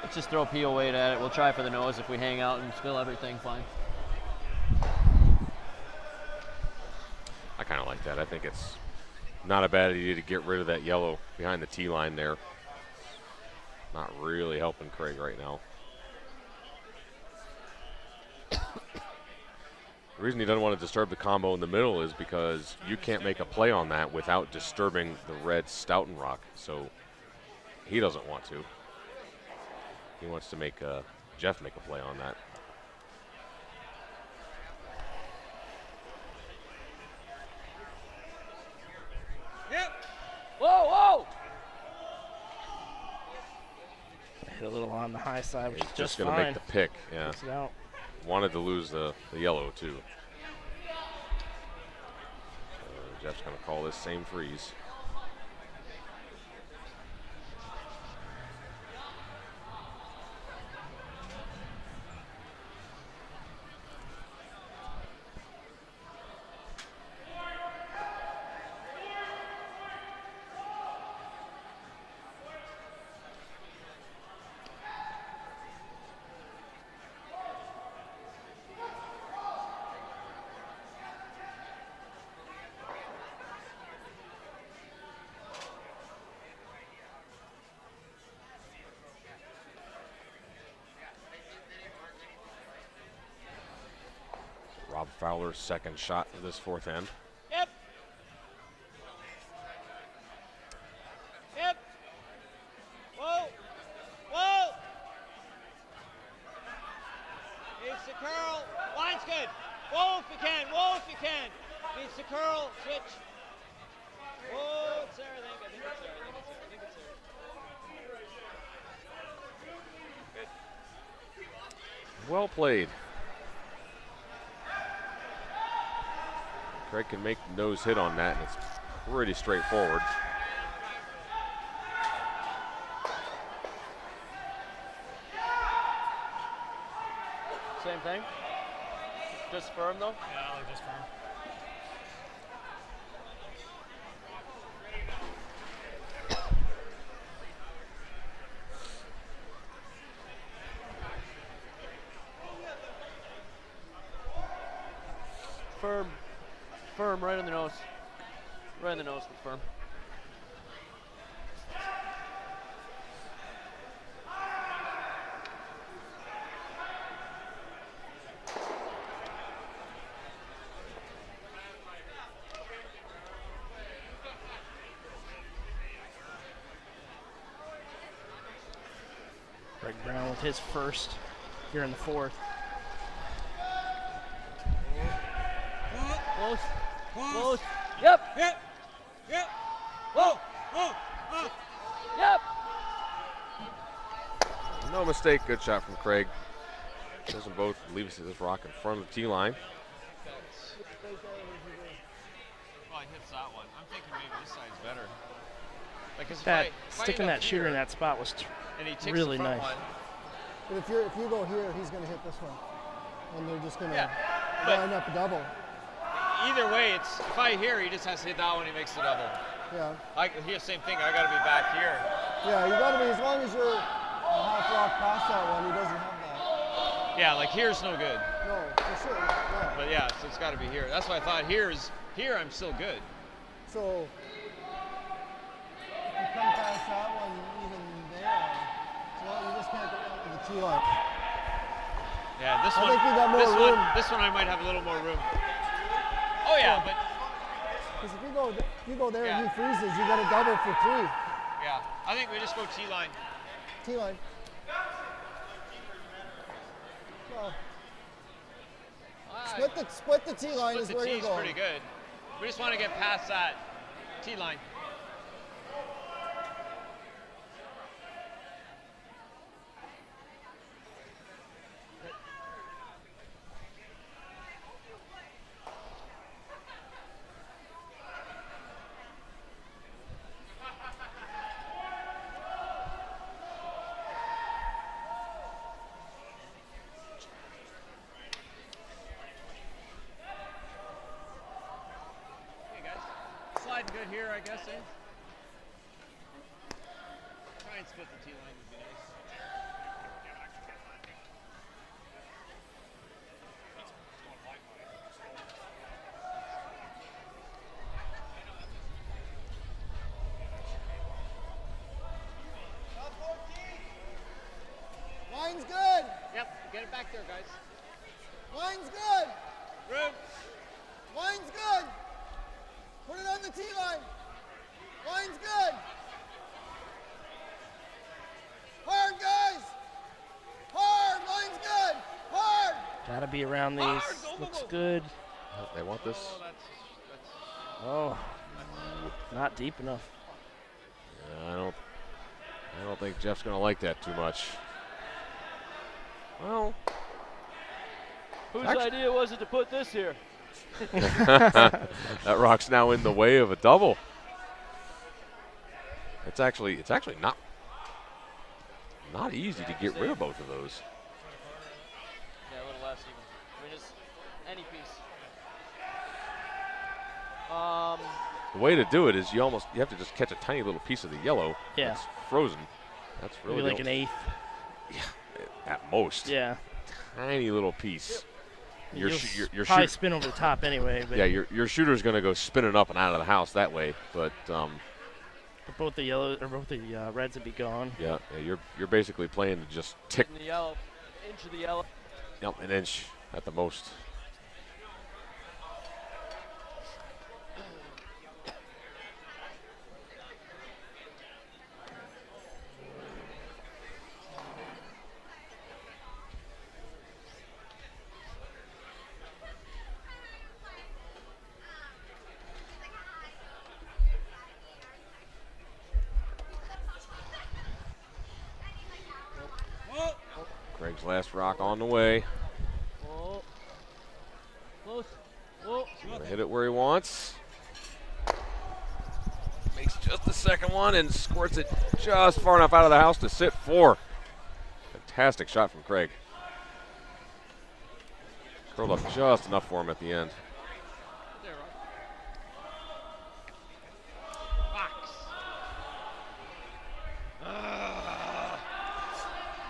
Let's just throw PO weight at it. We'll try for the nose. If we hang out and spill everything, fine. I kind of like that. I think it's not a bad idea to get rid of that yellow behind the tee line there. Not really helping Craig right now. The reason he doesn't want to disturb the combo in the middle is because you can't make a play on that without disturbing the red Stoughton rock. So he doesn't want to. He wants to make Jeff make a play on that. Yep. Whoa, whoa! Hit a little on the high side, which He's is just just going to fine. make the pick. Yeah. Takes it out. Wanted to lose the yellow, too. Jeff's going to call this same freeze. Rob Fowler's second shot of this fourth end. Yep. Yep. Whoa. Whoa. Needs to curl. Line's good. Whoa if you can. Whoa if you can. Needs to curl. Switch. Whoa, it's there, I think. I think it's there. I think it's there. I think it's there. Well played. Craig can make the nose hit on that, and it's pretty straightforward. Same thing? Just firm though? Yeah, I like just firm. Firm. Firm, right in the nose. Right in the nose, but firm. Greg Brown with his first here in the fourth. Close. Close. Yep. Yep. Yep. Whoa. Whoa. Whoa. Yep. No mistake, good shot from Craig. Doesn't both leave us at this rock in front of the tee line. Well, he hits that one. I'm thinking maybe this side's better. Like, 'cause if That I sticking end up that shooter in here that spot was and he takes really the front nice. one, But if you go here, he's going to hit this one. And they're just going to Yeah, but- line up a double. either way, it's if I hear he just has to hit that one, he makes the double. Yeah. Here's the same thing. I got to be back here. Yeah, you got to be, as long as you're a half rock past that one, he doesn't have that. Yeah, like here's no good. No, for sure. Yeah. But yeah, so it's got to be here. That's why I thought here I'm still good. So, if you come past that one, even there, so you just can't go to the tee line. Yeah, this I one. think we got more room. This one I might have a little more room. Oh yeah, but Because if you go there Yeah. and he freezes, you got a double for 3. yeah, I think we just go T line. Tee line. Well, split the tee line Split is the where you're T's going. pretty good. We just want to get past that T line. sliding good here, I guess, eh? Try and split the T line would be nice. Line's good. Yep, get it back there, guys. Line's good. Room. Line's good. Put it on the T line. Line's good. Hard, guys. Hard. Line's good. Hard. Gotta be around these. Hard, go, go, Looks go. good. They want this. Oh, that's Oh, not deep enough. I don't think Jeff's going to like that too much. Well, Whose idea was it to put this here? that rock's now in the way of a double. It's actually not easy to get rid of both of those. Yeah, a little less even. I mean, just any piece. The way to do it is you have to just catch a tiny little piece of the yellow Yeah. that's frozen. That's really Maybe like the an eighth. at most. Yeah. Tiny little piece. Your probably spin over the top anyway. But yeah, your shooter's going to go spinning up and out of the house that way, but both the yellow or both the reds would be gone. yeah, you're basically playing to just tick. In the yellow, inch of the yellow. Yep, an inch at the most. Craig's last rock on the way. Oh. Close. Oh. Gonna hit it where he wants. Makes just the second one and squirts it just far enough out of the house to sit 4. Fantastic shot from Craig. Curled up just enough for him at the end. there, Rob. Box.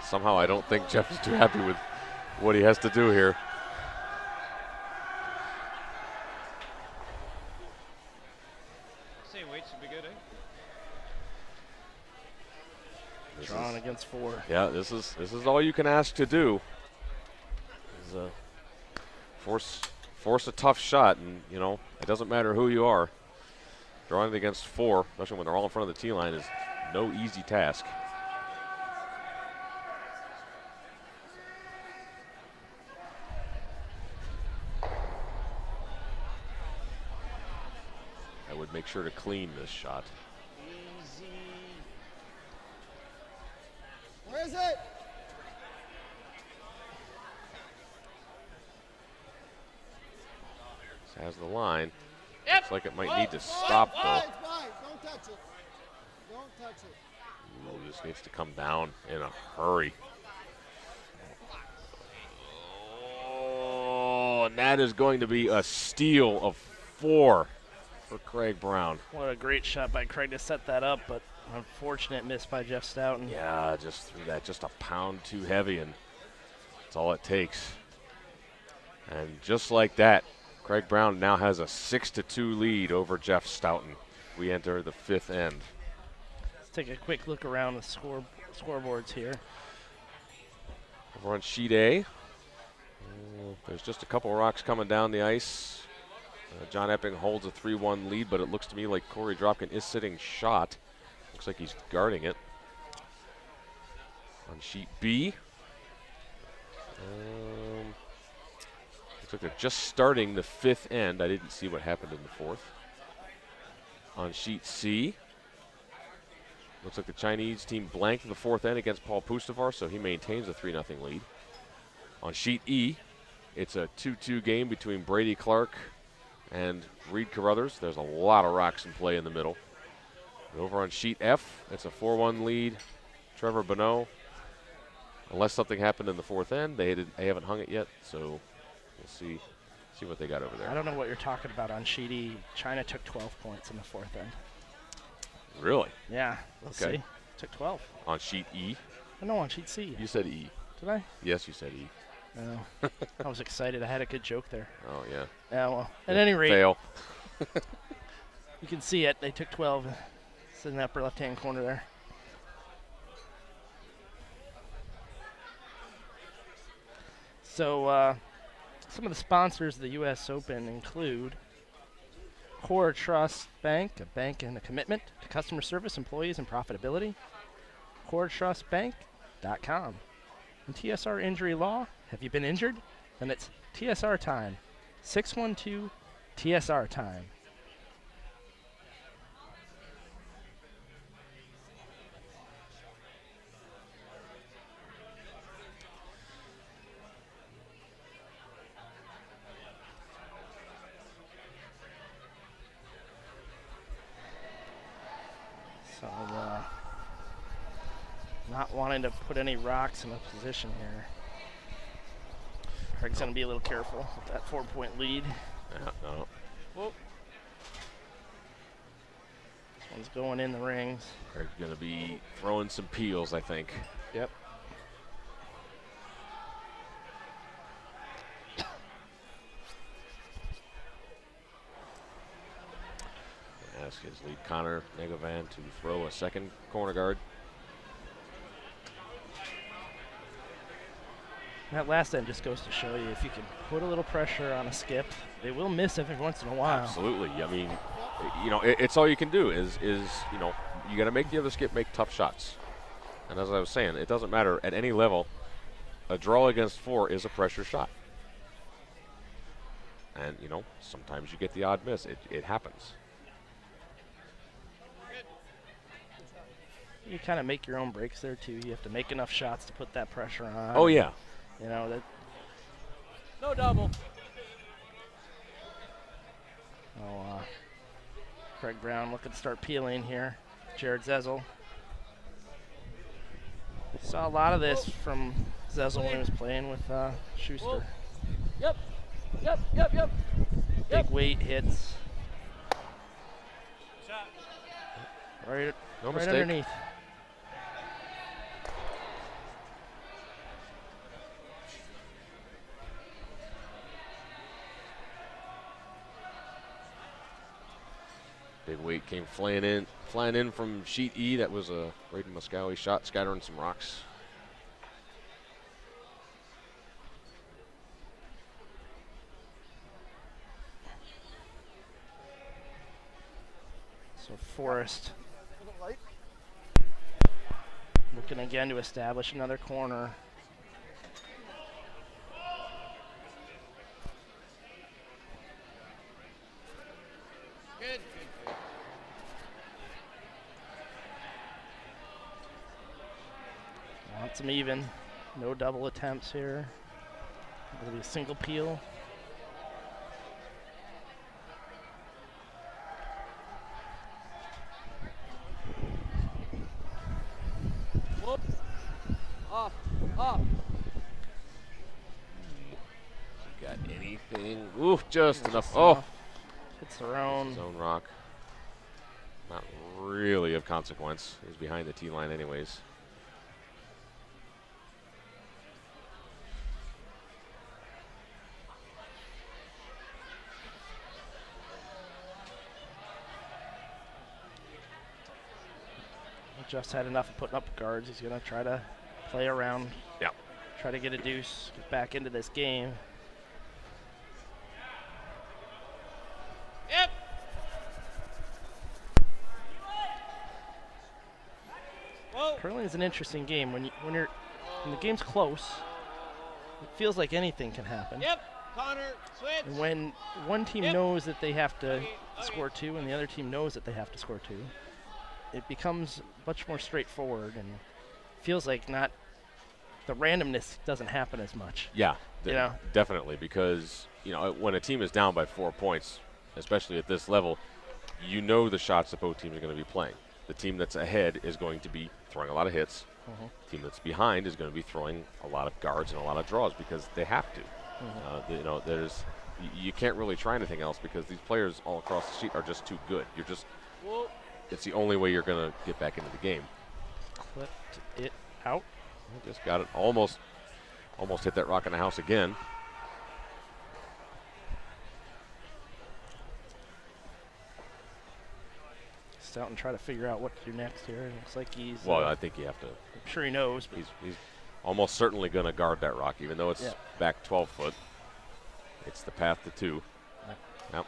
Somehow I don't think Jeff is too happy with what he has to do here. Same weight should be good, eh? Drawn against 4. Yeah, this is all you can ask to do. Is force a tough shot, and you know it doesn't matter who you are. Drawing it against 4, especially when they're all in front of the tee line, is no easy task. I would make sure to clean this shot. Easy. Where is it? This has the line. Yep. Looks like it might need to stop though. Wide, wide. Don't touch it. Don't touch it. Ooh, this needs to come down in a hurry. Oh, and that is going to be a steal of 4 for Craig Brown. What a great shot by Craig to set that up, but unfortunate miss by Jeff Stoughton. Yeah, just threw that just a pound too heavy, and that's all it takes. And just like that, Craig Brown now has a 6-2 lead over Jeff Stoughton. We enter the 5th end. Let's take a quick look around the scoreboards here. Over on sheet A, there's just a couple rocks coming down the ice. John Epping holds a 3-1 lead, but it looks to me like Corey Dropkin is sitting shot. Looks like he's guarding it. On sheet B, looks like they're just starting the 5th end. I didn't see what happened in the 4th. On sheet C, looks like the Chinese team blanked the 4th end against Paul Pustovar, so he maintains a 3-0 lead. On sheet E, it's a 2-2 game between Brady Clark and Reed Carruthers. There's a lot of rocks in play in the middle. And over on sheet F, it's a 4-1 lead. Trevor Bonneau, unless something happened in the 4th end, they haven't hung it yet, so we'll see See what they got over there. I don't know what you're talking about on sheet E. China took 12 points in the 4th end. Really? Yeah. Let's Okay. see. Took 12. On sheet E? No, on sheet C. You said E. Did I? Yes, you said E. No. I was excited. I had a good joke there. Oh, yeah. Yeah, well, at any rate, Fail. you can see it. They took 12. It's in the upper left-hand corner there. So some of the sponsors of the U.S. Open include Core Trust Bank, a bank and a commitment to customer service, employees, and profitability. CoreTrustBank.com. And TSR Injury Law. Have you been injured? Then it's TSR time. 612 TSR time. So, not wanting to put any rocks in a position here. Craig's going to be a little careful with that 4-point lead. Yeah, no. Whoa. This one's going in the rings. Craig's going to be throwing some peels, I think. Yep. Ask his lead Connor Negavan to throw a second corner guard. That last end just goes to show you if you can put a little pressure on a skip, they will miss every once in a while. Absolutely. I mean, you know, it's all you can do is you know, you got to make the other skip make tough shots. And as I was saying, it doesn't matter at any level. A draw against 4 is a pressure shot. And, you know, sometimes you get the odd miss. It happens. You kind of make your own breaks there, too. You have to make enough shots to put that pressure on. Oh, yeah. You know, that. No double. Oh, Craig Brown looking to start peeling here. Jared ZEZEL. Saw a lot of this from ZEZEL when he was playing with Schuster. Whoa. Yep. Yep. Yep. Yep. Big weight hits. Shot. Right, No right mistake. underneath. Big weight came flying in from sheet E. That was a Braden Muscowie shot, scattering some rocks. So FORREST looking again to establish another corner. Good. Wants them even. No double attempts here. It'll be a single peel. Whoop. Off. Off. Got anything? Oof, just enough. Just Oh, enough. Hits their own. his own rock. Not really of consequence. He's behind the tee line anyways. Just had enough of putting up guards. He's going to try to play around. Yeah. Try to get a deuce, get back into this game. Yep. Whoa. Curling is an interesting game. When the game's close, it feels like anything can happen. Yep. Connor, switch. And when one team Yep. knows that they have to Okay, score 2 and the other team knows that they have to score 2, it becomes much more straightforward and feels like not the randomness doesn't happen as much. Yeah, You know? definitely, because you know when a team is down by 4 points, especially at this level, you know the shots that both teams are going to be playing. The team that's ahead is going to be throwing a lot of hits. The team that's behind is going to be throwing a lot of guards and a lot of draws because they have to. You know, you can't really try anything else because these players all across the sheet are just too good. You're just, it's the only way you're going to get back into the game. Clipped it out. Just got it, almost hit that rock in the house again. Stoughton try to figure out what to do next here. It looks like he's. Well, I think you have to. I'm sure he knows. But He's almost certainly going to guard that rock, even though it's back 12 foot. It's the path to 2. Yep.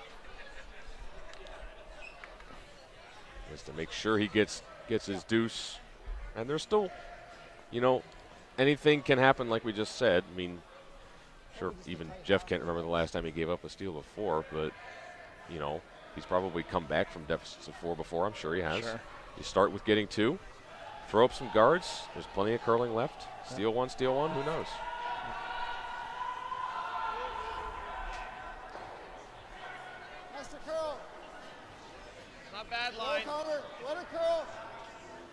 Just to make sure he gets his deuce. And there's still, you know, anything can happen like we just said. I mean, sure, even Jeff can't remember the last time he gave up a steal of 4, but, you know, he's probably come back from deficits of 4 before. I'm sure he has. Sure. You start with getting 2. Throw up some guards. There's plenty of curling left. Steal 1, steal 1. Who knows? Nice to curl. Not bad Go, line. Connor. Let it curl.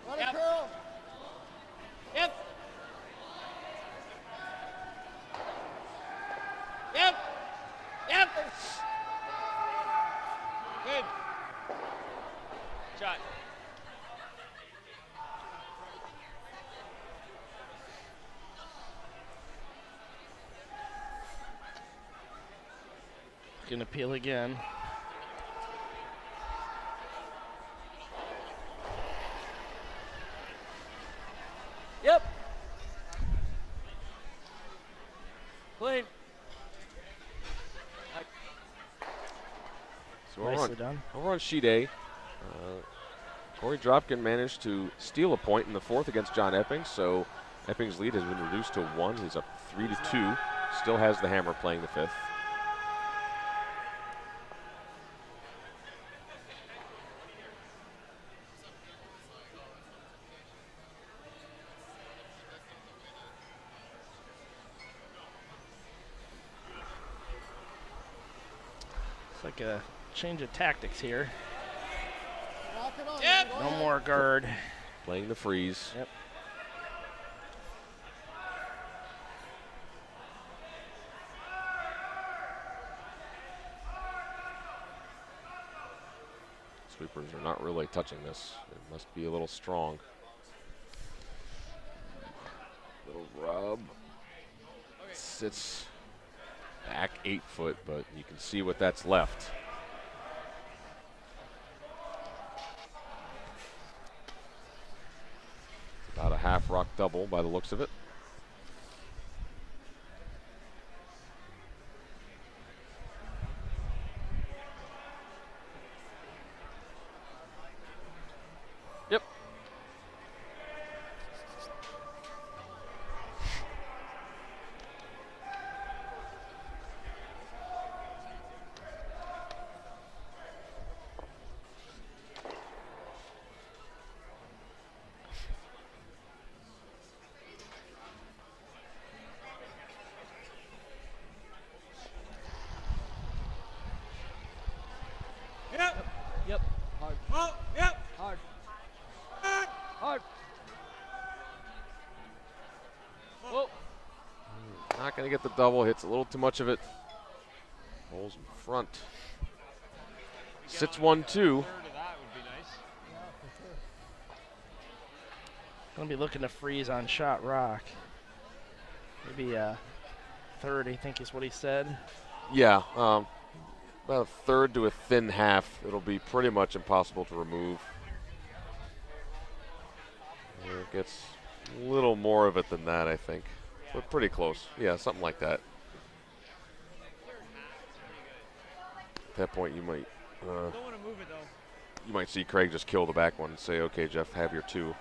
Let Yep. it curl. Yep. Yep. Yep. Good. Shot. gonna peel again. Yep. Blaine. So we're Nicely on, done. over on sheet A. Corey Dropkin managed to steal a point in the 4th against John Epping, so Epping's lead has been reduced to 1. He's up 3-2. Still has the hammer playing the 5th. It's like a change of tactics here. Rock it on. Yep. Go No ahead. more guard. Playing the freeze. Yep. Sweepers are not really touching this. It must be a little strong. Little rub. Sits back 8 foot, but you can see what that's left. It's about a half rock double by the looks of it. Yep. Yep. Yep. Hard. Oh, yep. Hard. Hard. Whoa. Not going to get the double. Hits a little too much of it. Holes in front. Sits 1-2. Third of that would be nice. Gonna be looking to freeze on shot rock. Maybe 3rd, I think is what he said. Yeah, about a 1/3 to a thin half. It'll be pretty much impossible to remove. It gets a little more of it than that, I think. But pretty close. Yeah, something like that. At that point, you might Don't want to move it though. you might see Craig just kill the back one and say, "Okay, Jeff, have your 2."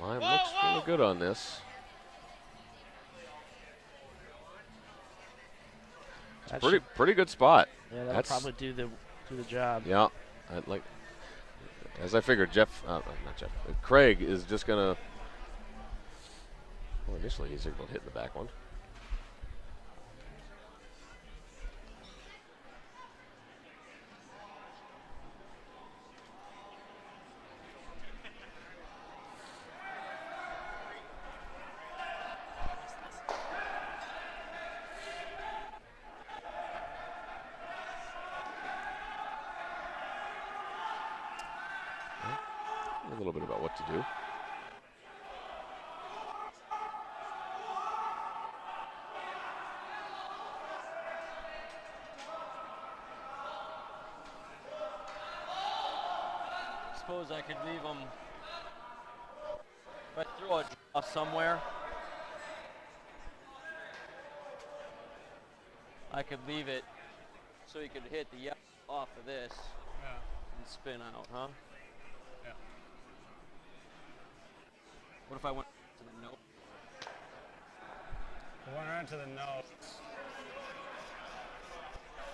Line looks really good on this. Pretty good spot. Yeah, that'll probably do the job. Yeah, as I figured, Craig is just gonna. Well, initially he's able to hit the back one. A little bit about what to do. Suppose I could leave him. If I throw a draw somewhere, I could leave it so he could hit the yellow off of this and spin out, huh? Yeah. What if I went to the note? The one around to the nose.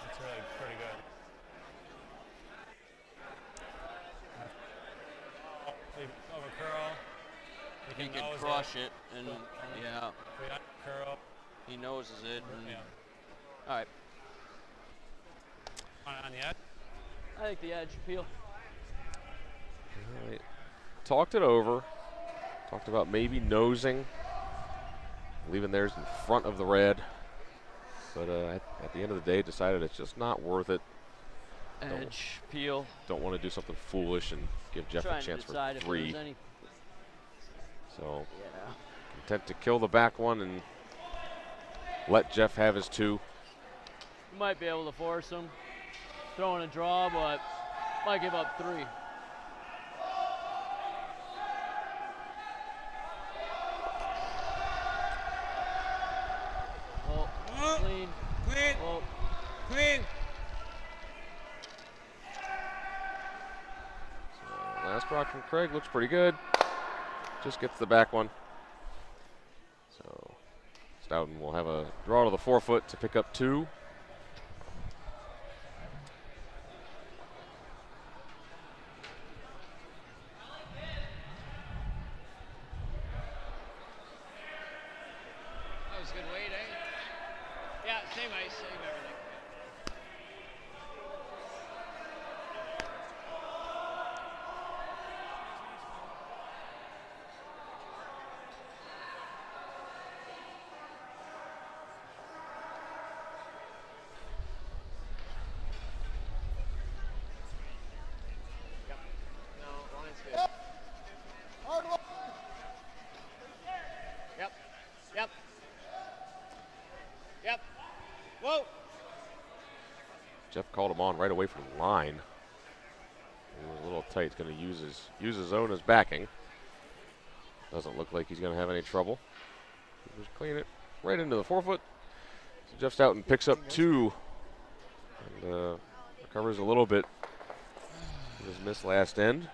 That's really pretty good. Over curl. He can crush it, and yeah, curl. he noses it. And Yeah. All right. On the edge. I think the edge appeal. Right. Talked it over. Talked about maybe nosing, leaving theirs in front of the red. But at the end of the day, decided it's just not worth it. Edge, peel. Don't want to do something foolish and give Jeff a chance for 3. So yeah, content to kill the back one and let Jeff have his 2. You might be able to force him. Throwing a draw, but might give up 3. Oh, clean. Clean. Oh, Clean. so last rock from Craig looks pretty good. Just gets the back one. So Stoughton will have a draw to the 4-foot to pick up 2. That was good weight, eh? Yeah, same ice, same everything. Yep. No, line's good. Hard one. Yep. Yep. Yep. Whoa. Jeff called him on right away from the line. He was a little tight. He's going to use his zone as backing. Doesn't look like he's going to have any trouble. Just clean it right into the 4-foot. So Jeff Stoughton picks up 2 and recovers a little bit. His missed last end.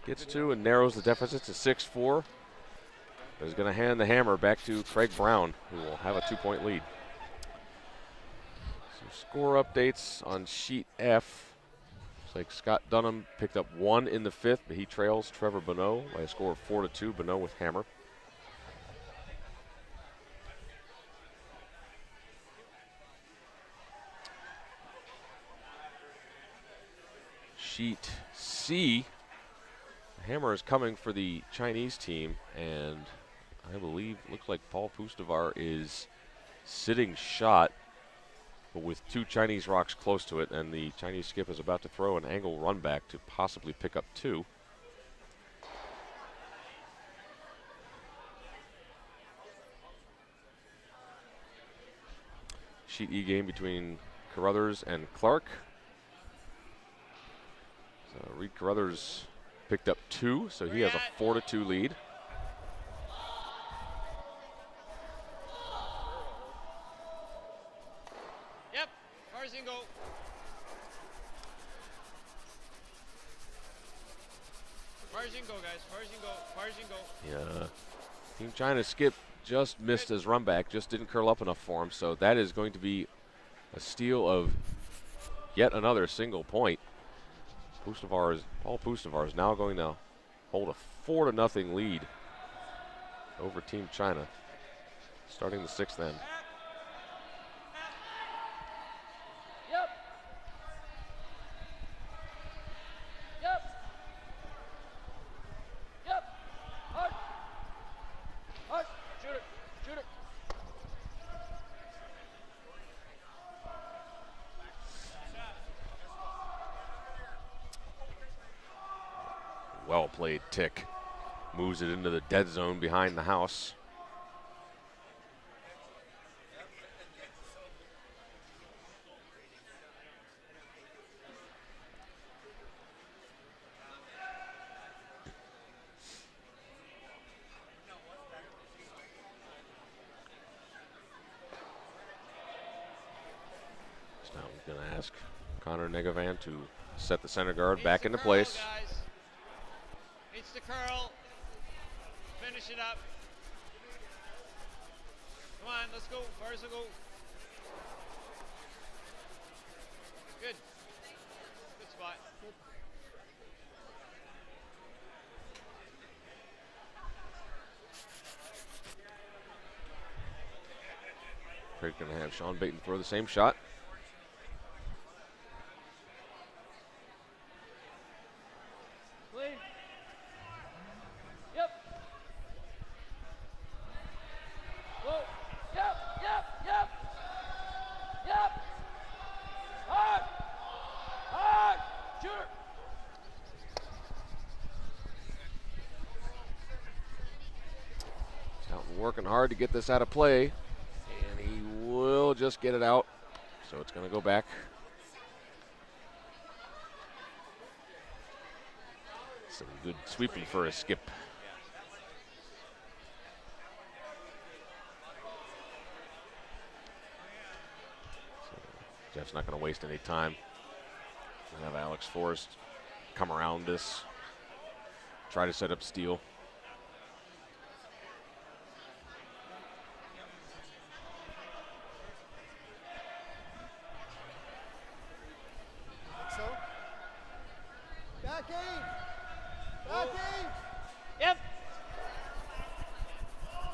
Gets 2 and narrows the deficit to 6-4. But he's going to hand the hammer back to Craig Brown, who will have a 2-point lead. Some score updates on sheet F. Looks like Scott Dunham picked up 1 in the 5th, but he trails Trevor Bonneau by a score of 4-2. Bonneau with hammer. Sheet C. The hammer is coming for the Chinese team, and I believe looks like Paul Pustovar is sitting shot, but with 2 Chinese rocks close to it, and the Chinese skip is about to throw an angle run back to possibly pick up 2. Sheet E game between Carruthers and Clark. So Reed Carruthers picked up 2, so he has a 4-2 lead. Yep. Far as you can go. Far as you can go, guys. Far as you can go. Far as you can go. Yeah. Team China skip just missed his run back, just didn't curl up enough for him, so that is going to be a steal of yet another single point. Paul Pustovar is now going to hold a 4-0 lead over Team China, starting the 6th end. Yep. Yep. Yep. Hard. Hard. Shoot it. Shoot it. Well played tick. Moves it into the dead zone behind the house. Now we're going to ask Connor Negavan to set the center guard back into place. Guys. It's the curl. Finish it up. Come on, let's go. Where's the go? Good. Good spot. Craig's going to have Sean Baton throw the same shot. Blaine. Yep. Whoa. Yep. Yep. Yep. Yep. Hard. Hard. Shooter. Stoughton working hard to get this out of play, and he will just get it out. So it's going to go back. Some good sweeping for a skip. So Jeff's not going to waste any time. We'll have Alex Forrest come around this, try to set up steal. So, back eight. Back eight. Yep.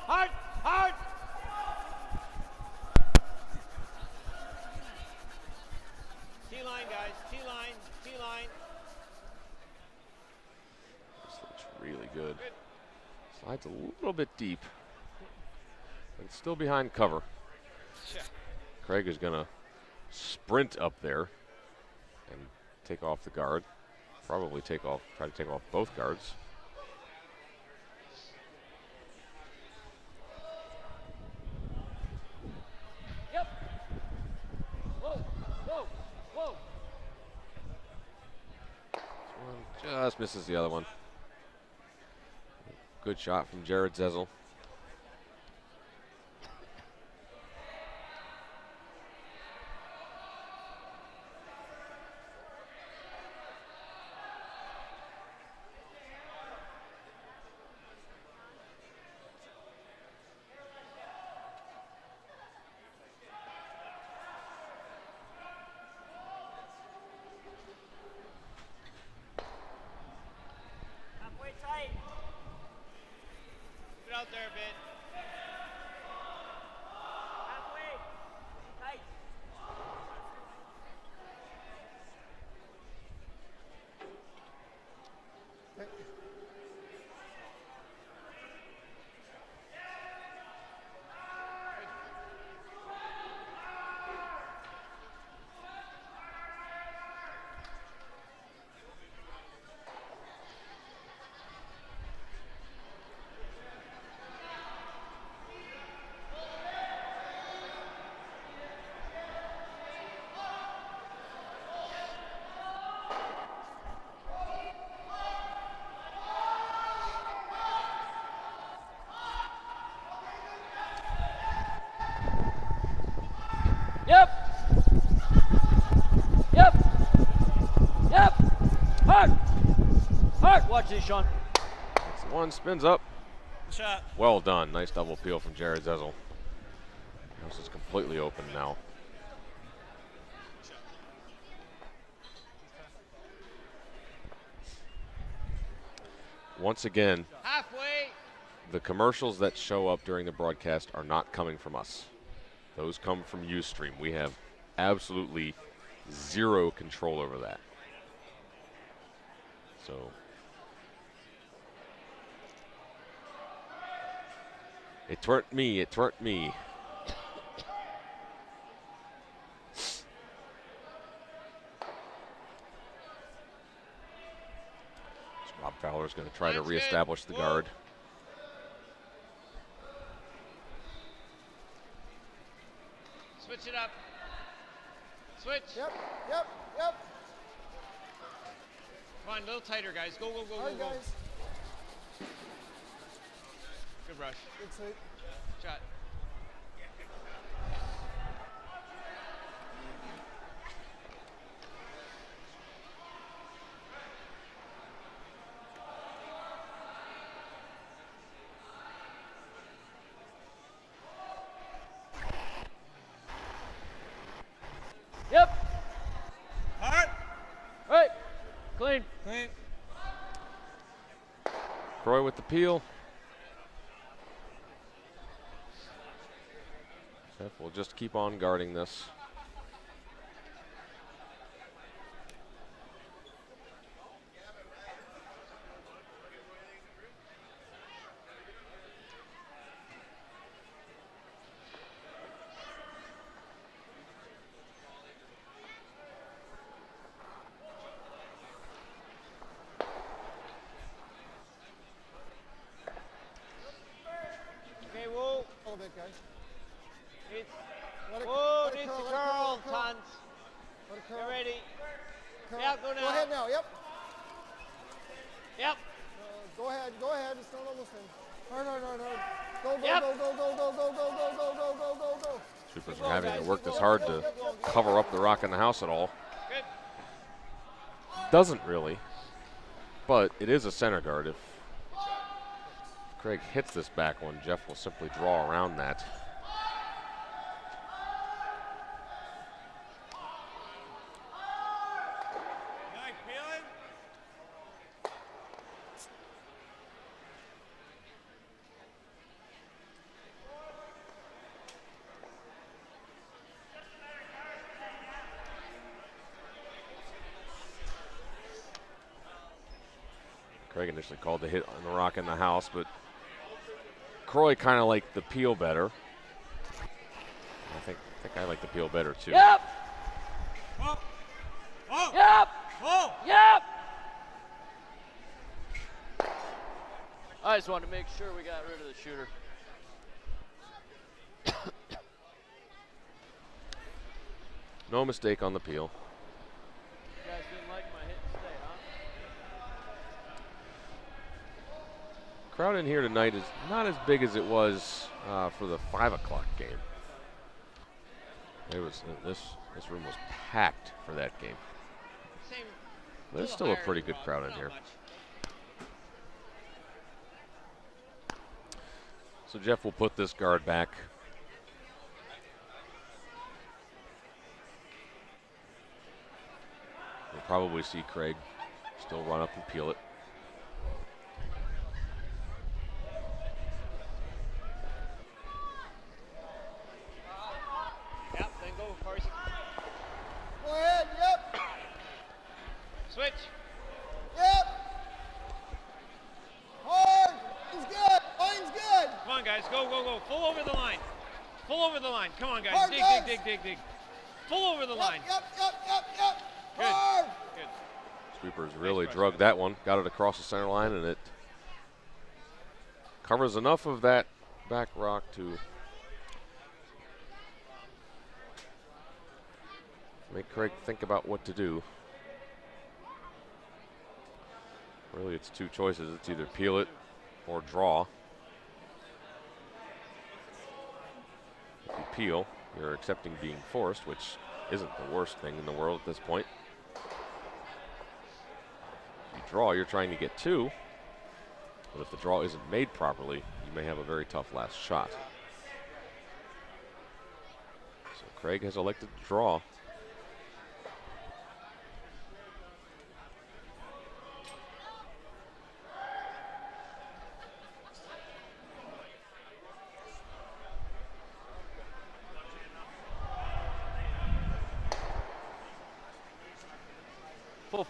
Hard. Hard. T-line, guys. T-line. T-line. This looks really good. Slides a little bit deep, but it's still behind cover. Craig is going to sprint up there and take off the guard. Probably try to take off both guards. Yep. Whoa. Whoa. Whoa. This one just misses the other one. Good shot from Jared ZEZEL. Halfway tight. Get out there a bit. Halfway. Tight. Yep. Yep. Yep. Hard. Hard. Watch this, Sean. That's the one, spins up. Shot. Well done. Nice double peel from Jared ZEZEL. House is completely open now. once again, Halfway. the commercials that show up during the broadcast are not coming from us. Those come from Ustream. We have absolutely zero control over that. So it twerked me, it twerked me. Rob Fowler's going to try to reestablish the guard. Switch it up. Switch. Yep, yep, yep. Come on, a little tighter, guys. Go, go, go, All go, right, go. guys. Good rush. Good sweep. Shot. Yep. Hard. Right. Clean. Clean. KROY with the peel. Jeff will just keep on guarding this. Okay, whoa. A little bit, guys. Needs, Let it, whoa, let it needs curl, to let it curl, curl, let it curl. tons. Let it curl. Get ready. Curl. Yeah, go now. Go ahead now, yep. Yep. Go ahead, go ahead. It's not almost in. Hard, hard, hard, hard. Go, go, Yep. go, go, go, go, go, go, go, go, go, go, go, go. Troopers are having to work this hard to cover up the rock in the house at all. Good. Doesn't really, but it is a center guard. If Craig hits this back one, Jeff will simply draw around that. Nice peeling. Craig initially called the hit on the rock in the house, but KROY kind of liked the peel better. I think I like the peel better too. Yep. Oh. Oh. Yep. Oh. Yep. I just wanted to make sure we got rid of the shooter. No mistake on the peel. You guys didn't like my hit and stay, huh? Crowd in here tonight is not as big as it was for the 5 o'clock game. It was this room was packed for that game. Same. There's still a pretty good crowd in here. So Jeff will put this guard back. We'll probably see Craig still run up and peel it. Yep, then go, Farsi. Go ahead, yep, Switch. yep. Hard. Line's good. Line's good. Come on, guys. Go, go, go. Full over the line. Full over the line. Come on, guys. Hard, Dig, guys. dig, dig, dig, dig. Full over the line. Yep, yep, yep, yep. Good. Hard. Good. Sweepers really Nice drug that one, got it across the center line, and it covers enough of that back rock to make Craig think about what to do. Really, it's two choices. It's either peel it or draw. If you peel, you're accepting being forced, which isn't the worst thing in the world at this point. If you draw, you're trying to get two, but if the draw isn't made properly, you may have a very tough last shot. So Craig has elected to draw. Full.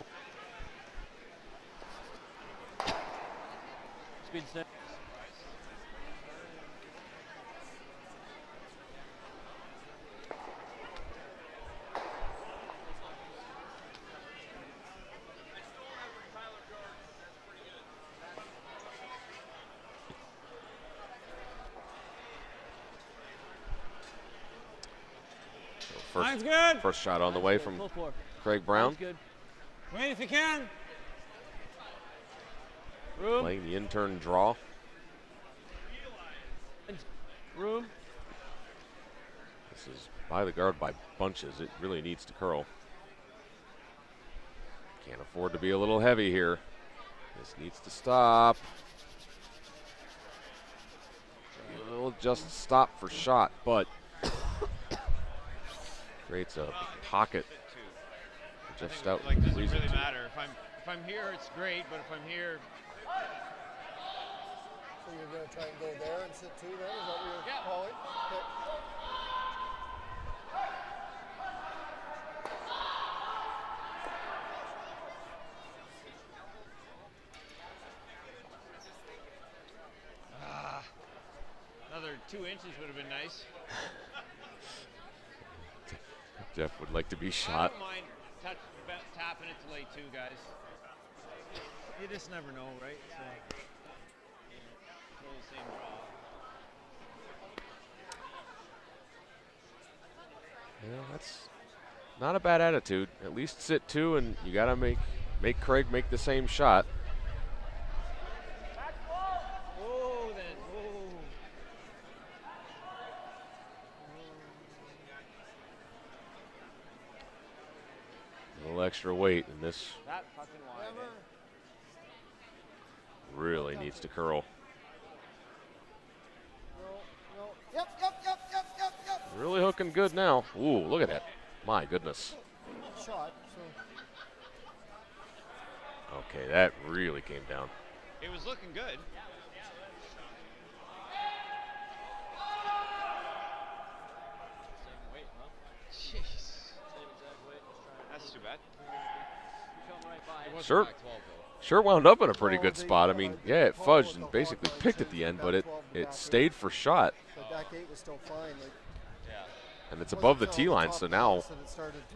Speed 6. Line's good. First shot on the way from Craig Brown. Good. Wait if you can. Room. Playing the intern draw. Room. This is by the guard by bunches. It really needs to curl. Can't afford to be a little heavy here. This needs to stop. It'll just stop for shot, but creates a pocket for Jeff Stoughton. Like, does it really matter? If I'm here, it's great, but if I'm here, So you're going to try and go there and sit too then? Is that what you're calling? Okay. another 2 inches would have been nice. Jeff would like to be I shot. don't mind tapping it to lay 2, guys. You just never know, right? So, still the same draw. Yeah, that's not a bad attitude. At least sit 2, and you got to make Craig make the same shot. Oh, then. Oh. A little extra weight, and this That fucking wide. really needs to curl. No, no. Yep. Really hooking good now. Ooh, look at that. My goodness. Shot, so. Okay, that really came down. It was looking good. Same weight, huh? Jeez. Same exact weight. That's too bad. Come right by. It wasn't Sure. back 12, though. Sure wound up in a pretty good spot. I mean, yeah, it fudged and basically picked at the end, but it stayed for shot. But back 8 was still fine. Like, Yeah. And it's above the tee line, so now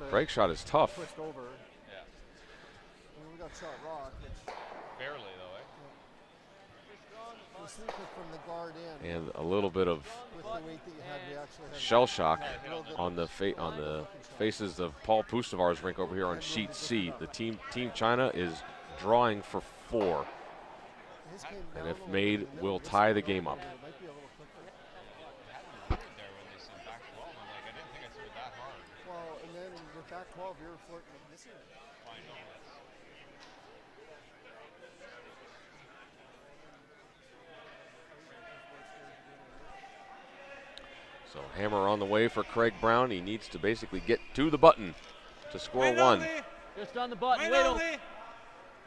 Craig's shot is tough. Twist over. Yeah. And we got shot rock, which Barely, though, eh? was sleeping from the guard in. And a little bit of With the weight that you had, we actually had shell shock on the faces of Paul Pustavar's rink over here on sheet C. The team China is drawing for 4, his came and down if a little made, bit in the will middle. tie the game up. It might be a little quicker. There when they said back 12, I'm like, I didn't think I threw it that hard. Well, and then with back 12, you're flirting with missing it. I know. So hammer on the way for Craig Brown. He needs to basically get to the button to score Wait, 1. Lee. Just on the button. Wait, Wait on. Lee.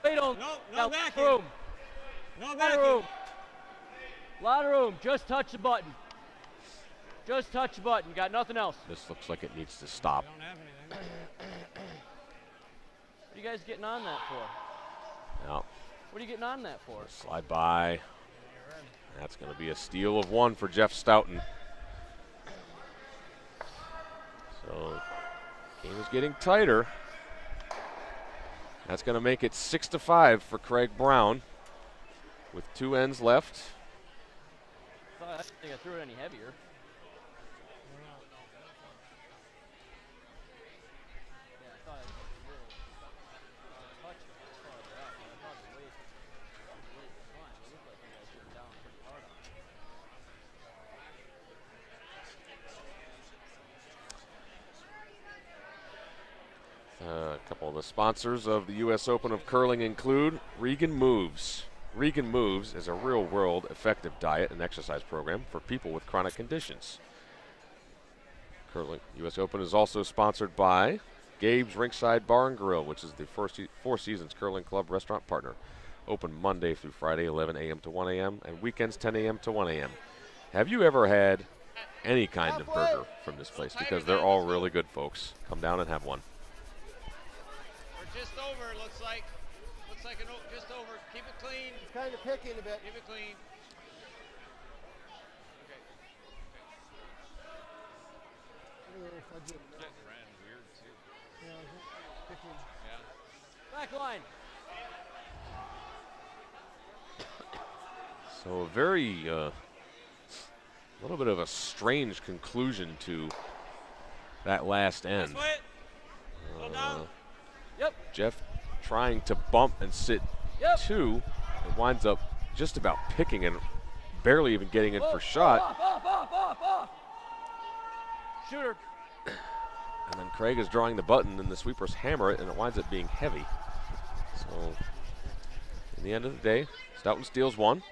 Wait on. No Now, backing. room. No Lot of backing. room. Lot of room. Just touch the button. Just touch the button. Got nothing else. This looks like it needs to stop. I don't have anything. What are you guys getting on that for? Now, What are you getting on that for? slide by. That's going to be a steal of 1 for Jeff Stoughton. So, game is getting tighter. That's going to make it 6-5 for Craig Brown with 2 ends left. I didn't think I threw it any heavier. Yeah, I thought it was a little touch it farther out, but I thought the weight was fine. It looked like you guys were down pretty hard on it. A couple of the sponsors of the U.S. Open of Curling include Regan Moves. Regan Moves is a real-world effective diet and exercise program for people with chronic conditions. Curling U.S. Open is also sponsored by Gabe's Rinkside Bar and Grill, which is the Four Seasons Curling Club restaurant partner. Open Monday through Friday, 11 a.m. to 1 a.m., and weekends, 10 a.m. to 1 a.m. Have you ever had any kind of burger from this place? Because they're all really good, folks. Come down and have one. We're just over, looks like. Looks like just over. Keep it clean. It's kind of picking a bit. Keep it clean. Okay. That ran weird too. Yeah, picking. Yeah. Back line. So a very, little bit of a strange conclusion to that last end. Yep. Jeff trying to bump and sit Yep. 2. It winds up just about picking and barely even getting in for shot. Off. Shooter. And then Craig is drawing the button and the sweepers hammer it and it winds up being heavy. So in the end of the day, Stoughton steals 1.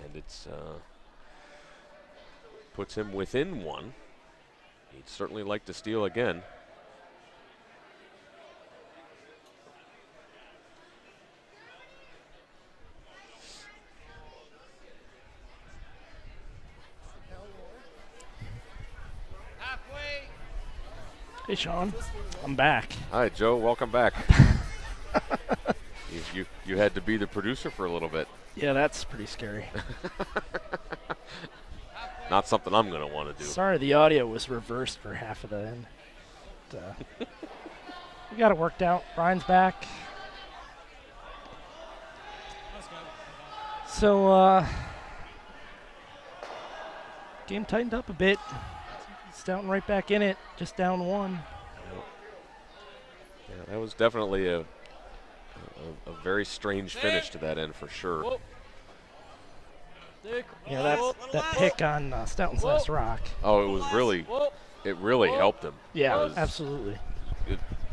And it's puts him within 1. He'd certainly like to steal again. Halfway. Hey, Sean. I'm back. Hi, Joe. Welcome back. you had to be the producer for a little bit. Yeah, that's pretty scary. Not something I'm going to want to do. Sorry, the audio was reversed for half of the end. But, we got it worked out. Brian's back. So, game tightened up a bit. Stoughton right back in it, just down 1. Yeah, that was definitely a very strange finish to that end for sure. Whoa. Yeah, that pick on Stoughton's last rock. Oh, it was really, it really helped him. Yeah, absolutely.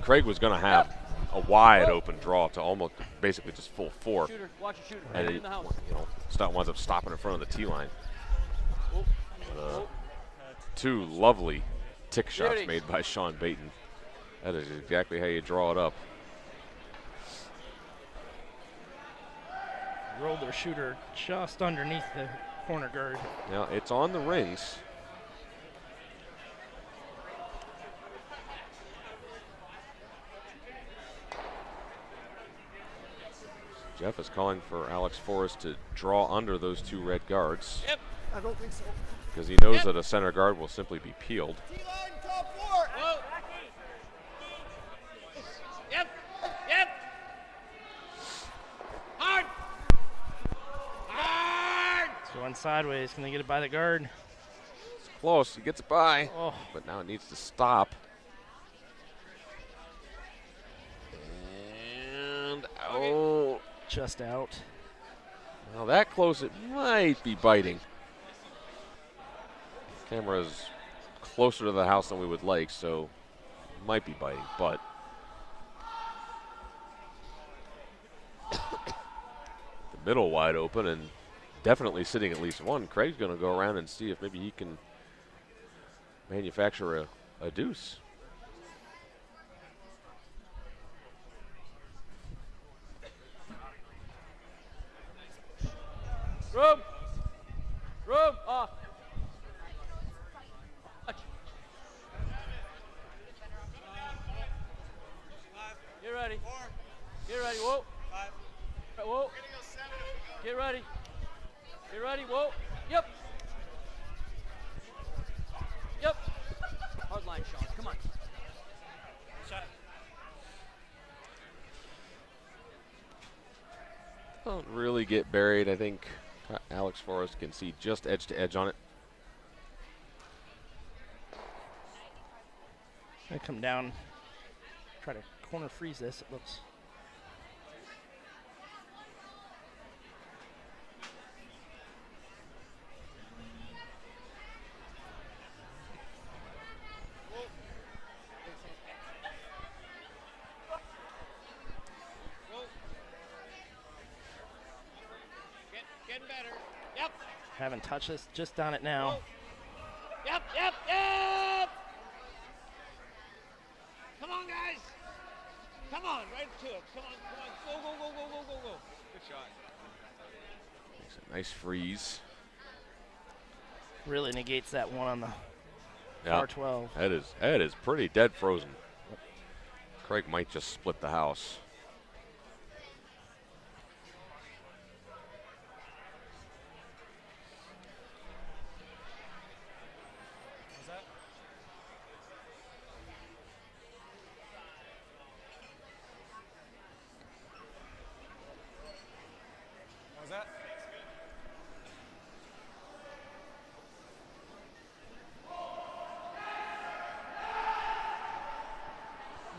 Craig was going to have a wide open draw to almost basically just full 4. Shooter, watch your shooter. And In the house. Stoughton winds up stopping in front of the T line. 2 lovely tick shots made by Sean Baton. That is exactly how you draw it up. Rolled their shooter just underneath the corner guard. Now it's on the rings. Jeff is calling for Alex Forrest to draw under those 2 red guards. Yep. I don't think so. Because he knows that a center guard will simply be peeled. T-line, top 4. Whoa. Yep. Yep. Hard. Hard. It's going sideways. Can they get it by the guard? It's close. He gets it by. Oh. But now it needs to stop. And oh. Just out. Well, that close it might be biting. Camera's closer to the house than we would like, so it might be biting, but the middle wide open and definitely sitting at least 1. Craig's going to go around and see if maybe he can manufacture a deuce. Room. Off. Get ready. 4. Get ready. Whoa. 5. Whoa. Get ready. Get ready. Whoa. Yep. Hard line, Sean. Come on. Shot. Don't really get buried. I think Alex Forrest can see just edge to edge on it. I come down, try to corner freeze this. It looks. Getting better. Yep. Haven't touched this, just on it now. Yep. Come on, guys. Come on, right to it. Come on. Go. Good shot. Makes a nice freeze. Really negates that one on the Far 12. That is pretty dead frozen. Craig might just split the house. What's that? What was that?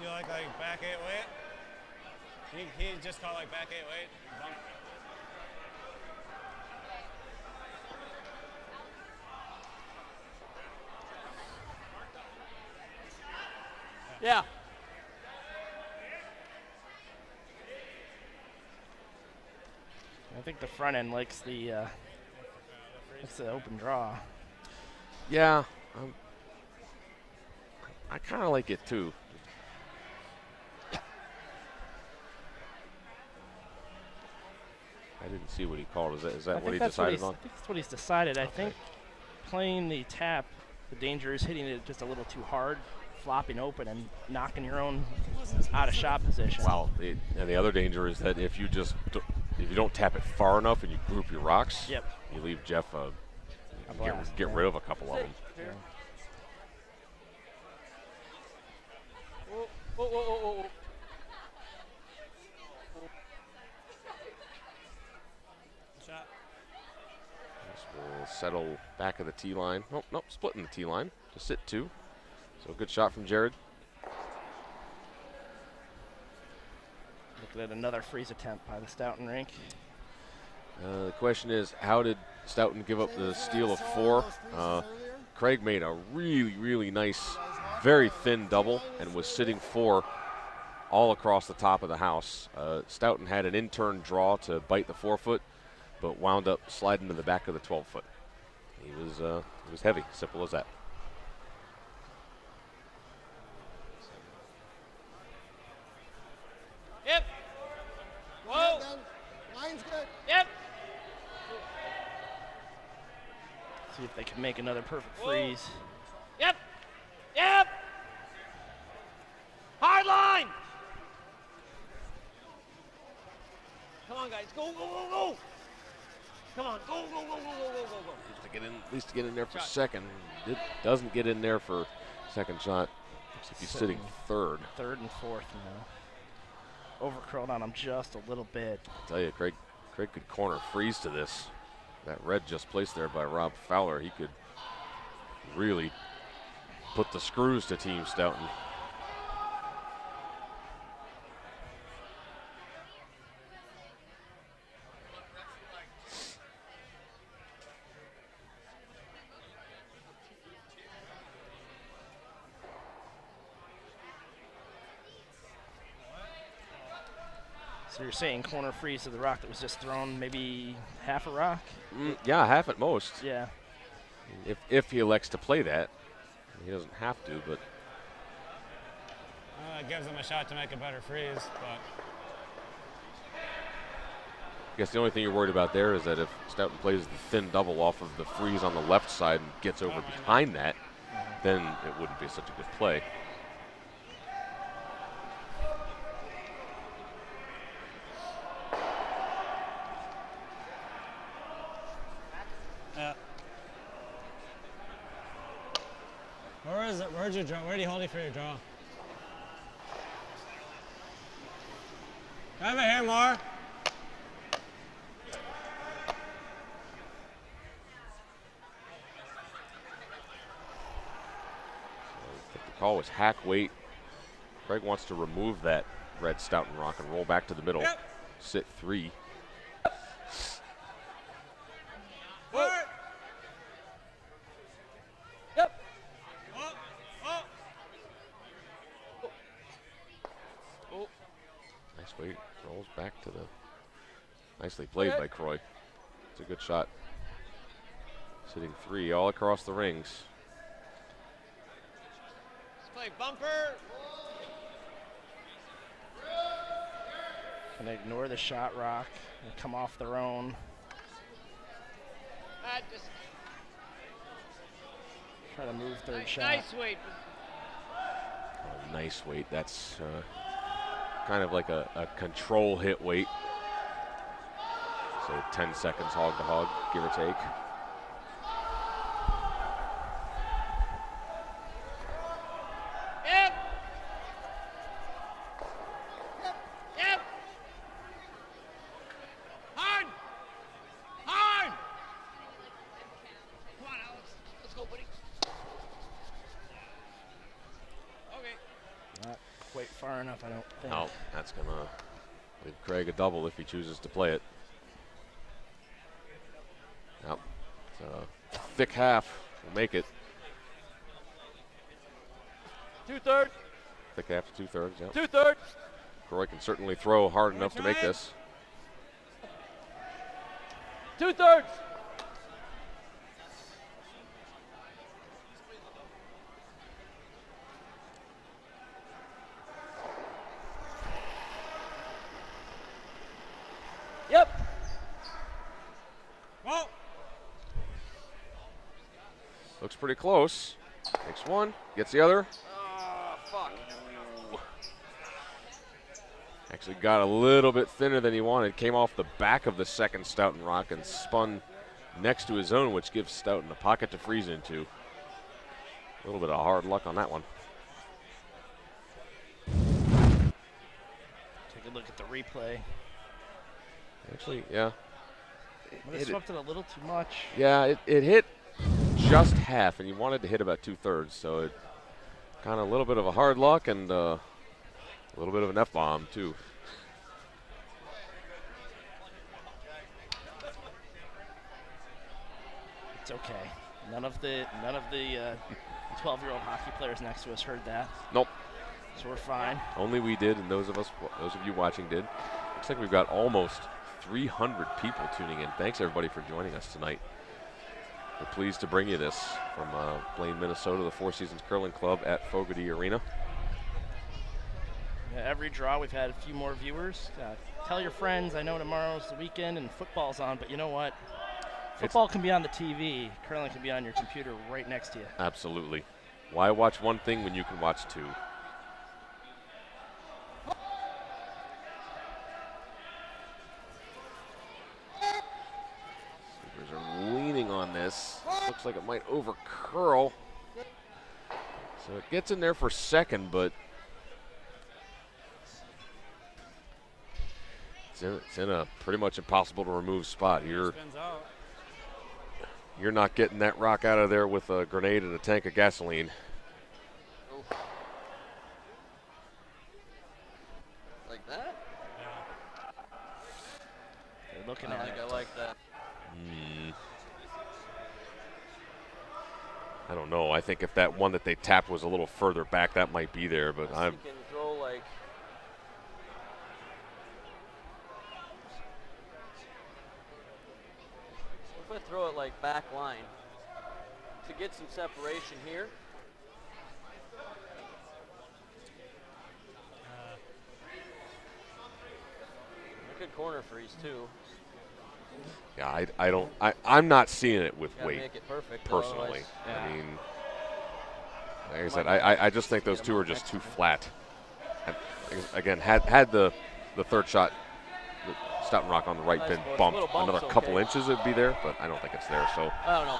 You like back 8 weight? He just caught like back 8 weight. Bump. Yeah. I think the front end likes the open draw. Yeah, I kind of like it too. I didn't see what he called. Is that what he decided on? I think that's what he's decided. I think playing the tap, the danger is hitting it just a little too hard, flopping open and knocking your own out of shot position. Well, and the other danger is that if you don't tap it far enough and you group your rocks, yep, you leave Jeff get rid of a couple of them. Yeah. Oh. Shot. This will settle back of the tee line. Nope, splitting the tee line. Just sit 2. So good shot from Jared. Looking at another freeze attempt by the Stoughton rink. The question is, how did Stoughton give up the steal of 4? Craig made a really, really nice, very thin double and was sitting 4 all across the top of the house. Stoughton had an in-turn draw to bite the 4-foot, but wound up sliding to the back of the 12-foot. He was heavy, simple as that. Yep. Whoa. Line's good. Yep. See if they can make another perfect freeze. Yep. Yep. Hard line. Come on, guys. Go. Come on. Go. At least to get in there for second. It doesn't get in there for second shot. Looks like he's sitting third. Third and fourth now. Overcurled on him just a little bit. I tell you, Craig could corner freeze to this. That red just placed there by Rob Fowler, he could really put the screws to Team Stoughton. So you're saying corner freeze to the rock that was just thrown, maybe half a rock? Yeah, half at most. Yeah. If he elects to play that. He doesn't have to, but. It gives him a shot to make a better freeze, but. I guess the only thing you're worried about there is that if Stoughton plays the thin double off of the freeze on the left side and gets over behind that, then it wouldn't be such a good play. Where'd you draw? Where do you hold it for your draw? Come over here more. The call was hack weight. Craig wants to remove that red Stoughton rock and roll back to the middle. Yep. Sit 3. Whoa. Yep. Nice weight. Rolls back to the. Nicely played by KROY. It's a good shot. Sitting 3 all across the rings. Let's play bumper. And they ignore the shot rock and come off their own. Try to move third shot. Nice weight. Oh, nice weight. That's kind of like a control hit weight. So 10 seconds hog to hog, give or take. Yep. Yep. Hard. Hard. Come on, Alex. Let's go, buddy. Okay. Not quite far enough, I don't think. No, that's going to leave Craig a double if he chooses to play it. Yep. It's a thick half. Will make it. 2/3. Thick half to 2/3. Yep. 2/3. KROY can certainly throw hard enough to make this. 2/3. Yep. Well, Looks pretty close. Takes one, gets the other. Fuck. Actually got a little bit thinner than he wanted. Came off the back of the second Stoughton rock and spun next to his own, which gives Stoughton a pocket to freeze into. A little bit of hard luck on that one. Take a look at the replay. Actually, yeah. Would have swept it a little too much. Yeah, it hit just half, and he wanted to hit about 2/3, so it kind of a little bit of a hard luck and a little bit of an F-bomb, too. It's okay. None of the 12-year-old hockey players next to us heard that, Nope. so we're fine. Only we did, and those of you watching did. Looks like we've got almost 300 people tuning in. Thanks, everybody, for joining us tonight. We're pleased to bring you this from Blaine, Minnesota, the Four Seasons Curling Club at Fogarty Arena. Yeah, every draw, we've had a few more viewers. Tell your friends, I know tomorrow's the weekend and football's on, but you know what? Football can be on the TV. Curling can be on your computer right next to you. Absolutely. Why watch one thing when you can watch two? Sleepers are leaning on this. Looks like it might over curl. So it gets in there for second, but it's in a pretty much impossible to remove spot. You're not getting that rock out of there with a grenade and a tank of gasoline. Like that? They're looking I at think it. I like that. I don't know. I think if that one that they tapped was a little further back, that might be there. But I can throw like. If I throw it like back line to get some separation here. I could corner freeze too. yeah, I'm not seeing it with Gotta weight make it perfect, though, personally. otherwise- I mean, like I said, I just think those two are just too flat. And again, had the third shot, the Stoughton rock on the right I pin suppose bumped little bump's another couple okay. inches, it'd be there. But I don't think it's there. So, I don't know.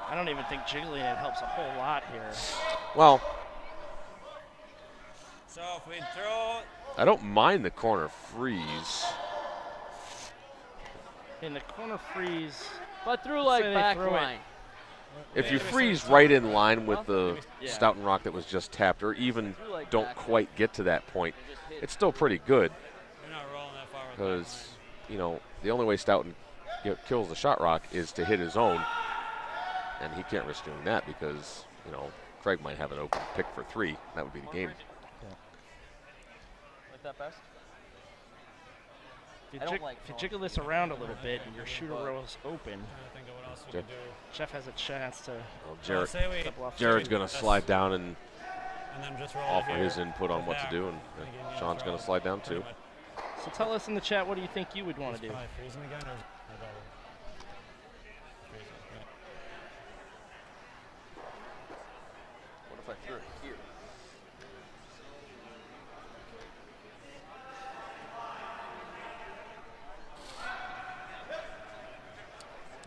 I don't even think jiggling it helps a whole lot here. well, so if we throw, I don't mind the corner freeze. In the corner freeze, But through like Say they back throw it. line. If you freeze right in line with the Yeah. Stoughton rock that was just tapped, or even Through like don't back quite get to that point, Just hit it's still pretty good. you're not rolling that far with Because, you know, the only way Stoughton kills the shot rock is to hit his own. And he can't risk doing that because, you know, Craig might have an open pick for three. That would be the game. Like that best? if I you, don't like if you throwing jiggle this around a little bit and your shooter row's open, trying to think of what else we Sure. could do. Jeff has a chance to Well, Well, say we double off. Jared's going to slide down and and then just roll offer here, his input on go what to back. do, and Again, yeah, Sean's throw going to it slide down pretty too. much. So tell us in the chat, what do you think you would want to do? Probably freeze him again or double? Freeze him, or here?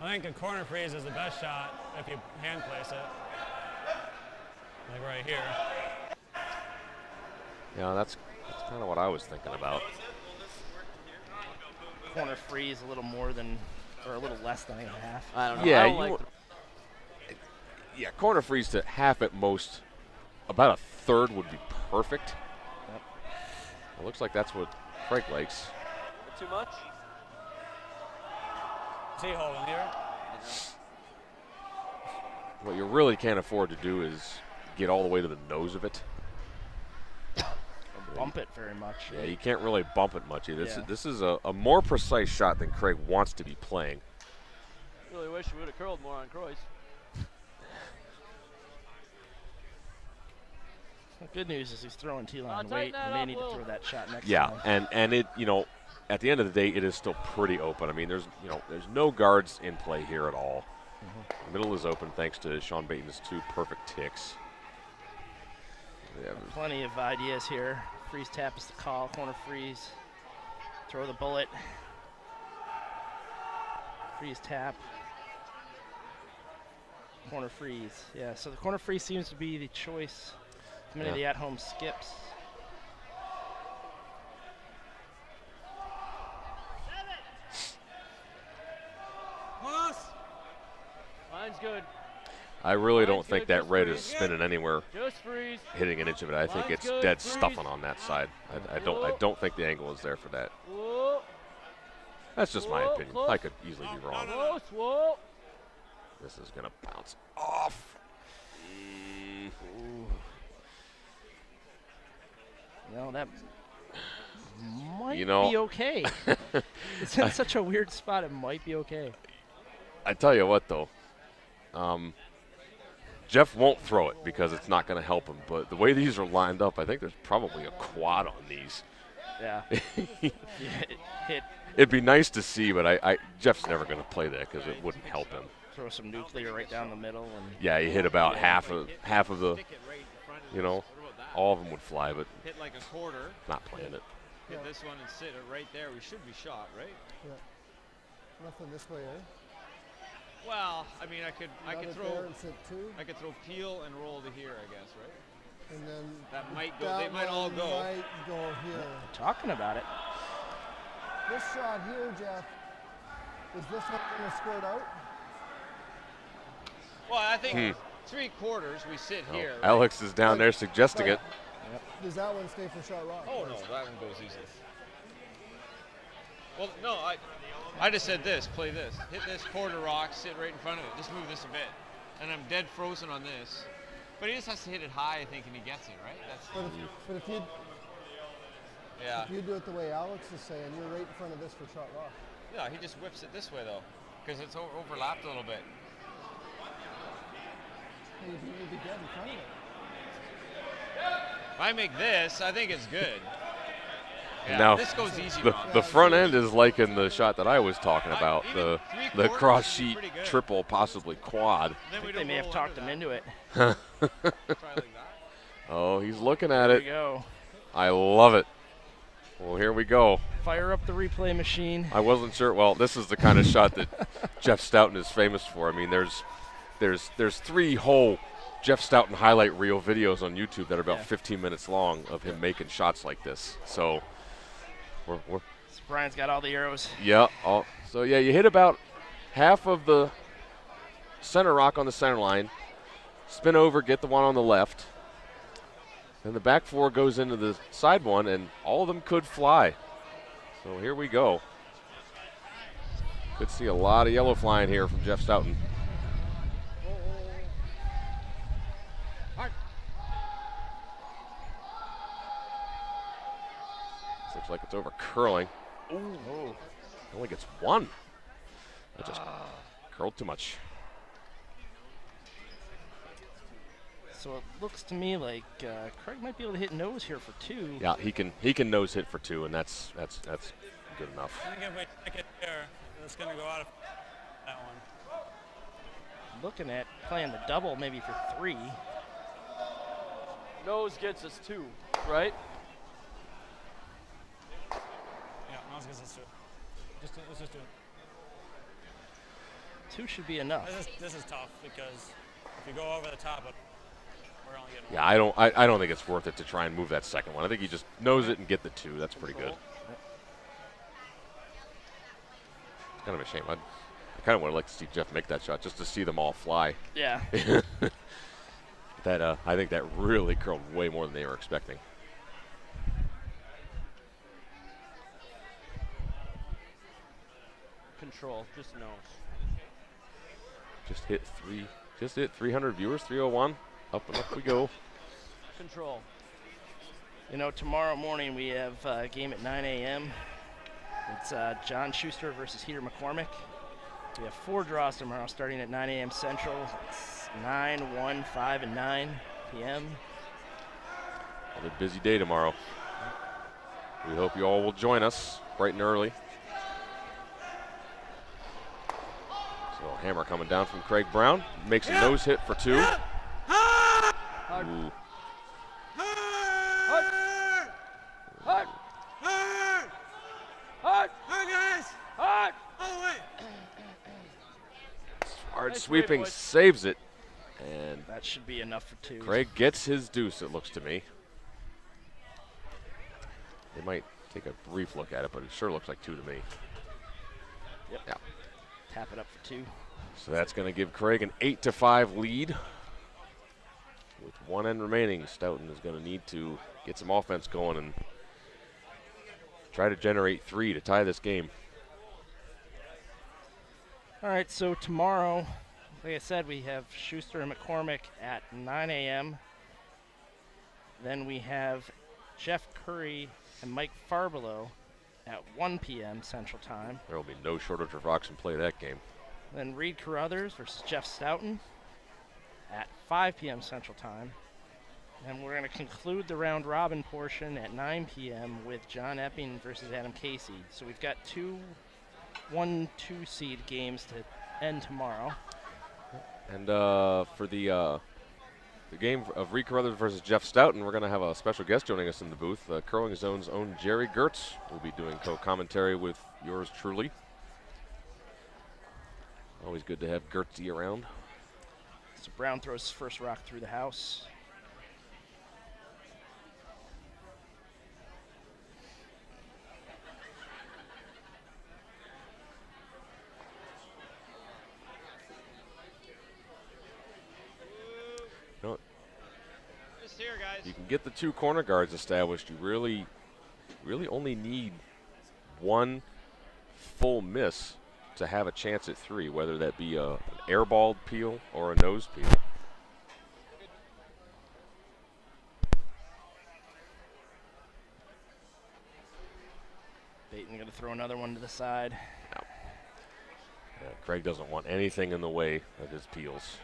I think a corner freeze is the best shot if you hand place it. Like right here. Yeah, that's kind of what I was thinking about. Corner freeze a little more than, or a little less than a half. I don't know. Yeah, I don't like yeah, corner freeze to half at most. About a third would be perfect. Yep. It looks like that's what Frank likes. too much. Is he holding here? What you really can't afford to do is get all the way to the nose of it. Bump it very much. Yeah, you can't really bump it much either. Yeah. This is a more precise shot than Craig wants to be playing. Really wish we would have curled more on KROY's. The good news is he's throwing T-line weight. tighten that He may up, need to Will. throw that shot next Yeah, time. and it, you know, at the end of the day, it is still pretty open. I mean, there's no guards in play here at all. The middle is open thanks to Sean Baton's 2 perfect ticks. Yeah, Plenty of ideas here. Freeze tap is the call. Corner freeze. Throw the bullet. Freeze tap. Corner freeze. Yeah, so the corner freeze seems to be the choice. Many of the at-home skips. Line's good. I really don't Line's think good, that just red freeze. is spinning anywhere, Just freeze. hitting an inch of it. I think Line's it's good, dead freeze. stuffing on that side. I don't think the angle is there for that. Whoa. That's just my Whoa, opinion. close. I could easily be wrong. Close. Whoa. This is gonna bounce off. No, that might You know- be okay. It's in such a weird spot, it might be okay. I tell you what, though, Jeff won't throw it because it's not going to help him. But the way these are lined up, I think there's probably a quad on these. Yeah. hit, It'd be nice to see, but Jeff's never going to play that because it wouldn't help him. throw some nuclear right down the middle. And Yeah, he hit about half of the, Stick it right in front of you this. know, What about that? all of them would fly, but Hit like a quarter. not playing it. Hit this one and sit it right there. We should be shot, right? Nothing this way, eh? Well, I mean, I could Got it throw there and sit 2, I could throw peel and roll to here, I guess, right? and then That might go. that They might all one go. might go here. talking about it. This shot here, Jeff, is this one going to squirt out? Well, I think 3/4 we sit Oh, here. Alex is down there suggesting it. Does that one stay for shot rock? Oh no, that one goes easy. Well, no, I just said this. Play this. Hit this quarter rock. Sit right in front of it. Just move this a bit, and I'm dead frozen on this. But he just has to hit it high, I think, and he gets it right. That's But if you yeah. if you do it the way Alex is saying, you're right in front of this for shot rock. Yeah, he just whips it this way though, because it's overlapped a little bit. Hey, you need to be dead in front of it. If I make this, I think it's good. Yeah, Now, this goes easy. The, Rob. the front end is like in the shot that I was talking about, Even the 3/4 cross is sheet pretty good. triple, possibly quad. Then I we think they don't may have roll talked under him that. into it. Try like that. Oh, he's looking at There it. we go. I love it. Well, here we go. Fire up the replay machine. I wasn't sure. Well, this is the kind of shot that Jeff Stoughton is famous for. I mean, there's 3 whole Jeff Stoughton highlight reel videos on YouTube that are about 15 minutes long of him making shots like this. So, we're So Brian's got all the arrows. yeah. So yeah, you hit about half of the center rock on the center line, spin over, get the one on the left. Then the back 4 goes into the side one, and all of them could fly. So here we go. Could see a lot of yellow flying here from Jeff Stoughton. This looks like it's over curling. Ooh. Only gets 1. That just curled too much. So it looks to me like Craig might be able to hit nose here for 2. Yeah, he can nose hit for 2, and that's good enough. I think if we stick it there, it's going to go out of that one. Looking at playing the double maybe for 3. Nose gets us 2, right? Yeah, nose gets us 2. Let's just do it. 2 should be enough. This is tough because if you go over the top, we're only getting Yeah, I don't think it's worth it to try and move that second one. I think you just nose it and get the 2. That's pretty good. It's kind of a shame. I kind of would like to see Jeff make that shot just to see them all fly. Yeah. That I think that really curled way more than they were expecting. Control, just nose. Just hit 300 viewers, 301. Up and up we go. Control. You know, tomorrow morning we have a game at 9 a.m. It's John Schuster versus Heater McCormick. We have 4 draws tomorrow starting at 9 a.m. Central. It's 9, 1, 5, and 9 p.m. Another busy day tomorrow. We hope you all will join us bright and early. So hammer coming down from Craig Brown. Makes a nose hit for 2. Hard. Ooh. Hard. Hard. Hard. Hard, guys. Hard. Oh, wait. Hard Nice sweeping, way, boys. saves it. And That should be enough for 2. Craig gets his deuce, it looks to me. They might take a brief look at it, but it sure looks like 2 to me. Yep. Yeah. Tap it up for 2. So that's going to give Craig an 8-5 lead. With 1 end remaining, Stoughton is going to need to get some offense going and try to generate 3 to tie this game. All right, so tomorrow, like I said, we have Schuster and McCormick at 9 a.m. Then we have Jeff Curry and Mike Farbelow at 1 p.m. Central Time. There will be no shortage of rocks in play that game. Then Reed Carruthers versus Jeff Stoughton at 5 p.m. Central Time. And we're going to conclude the round robin portion at 9 p.m. with John Epping versus Adam Casey. So we've got 2 1-2 seed games to end tomorrow. And for the game of Reed Carruthers versus Jeff Stoughton, we're going to have a special guest joining us in the booth. Curling Zone's own Jerry Gertz will be doing co-commentary with yours truly. Always good to have Gertzy around. So Brown throws his first rock through the house. You know, Just here, guys. you can get the 2 corner guards established. You really only need 1 full miss to have a chance at 3, whether that be an airballed peel or a nose peel. Baton going to throw another one to the side. Yeah, Craig doesn't want anything in the way of his peels.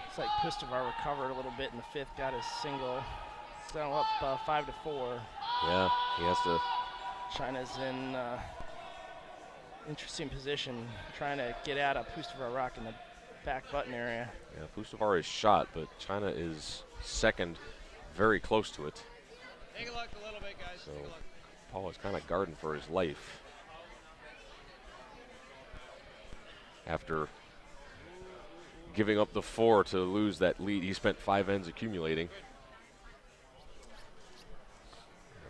Looks like Pustovar recovered a little bit in the 5th, got his single. So up 5-4. Yeah, he has to. China's in interesting position, trying to get out of Pustovar rock in the back button area. Yeah, Pustovar is shot, but China is second, very close to it. Take a look a little bit, guys. So Take a look. Paul is kind of guarding for his life. After giving up the 4 to lose that lead, he spent 5 ends accumulating.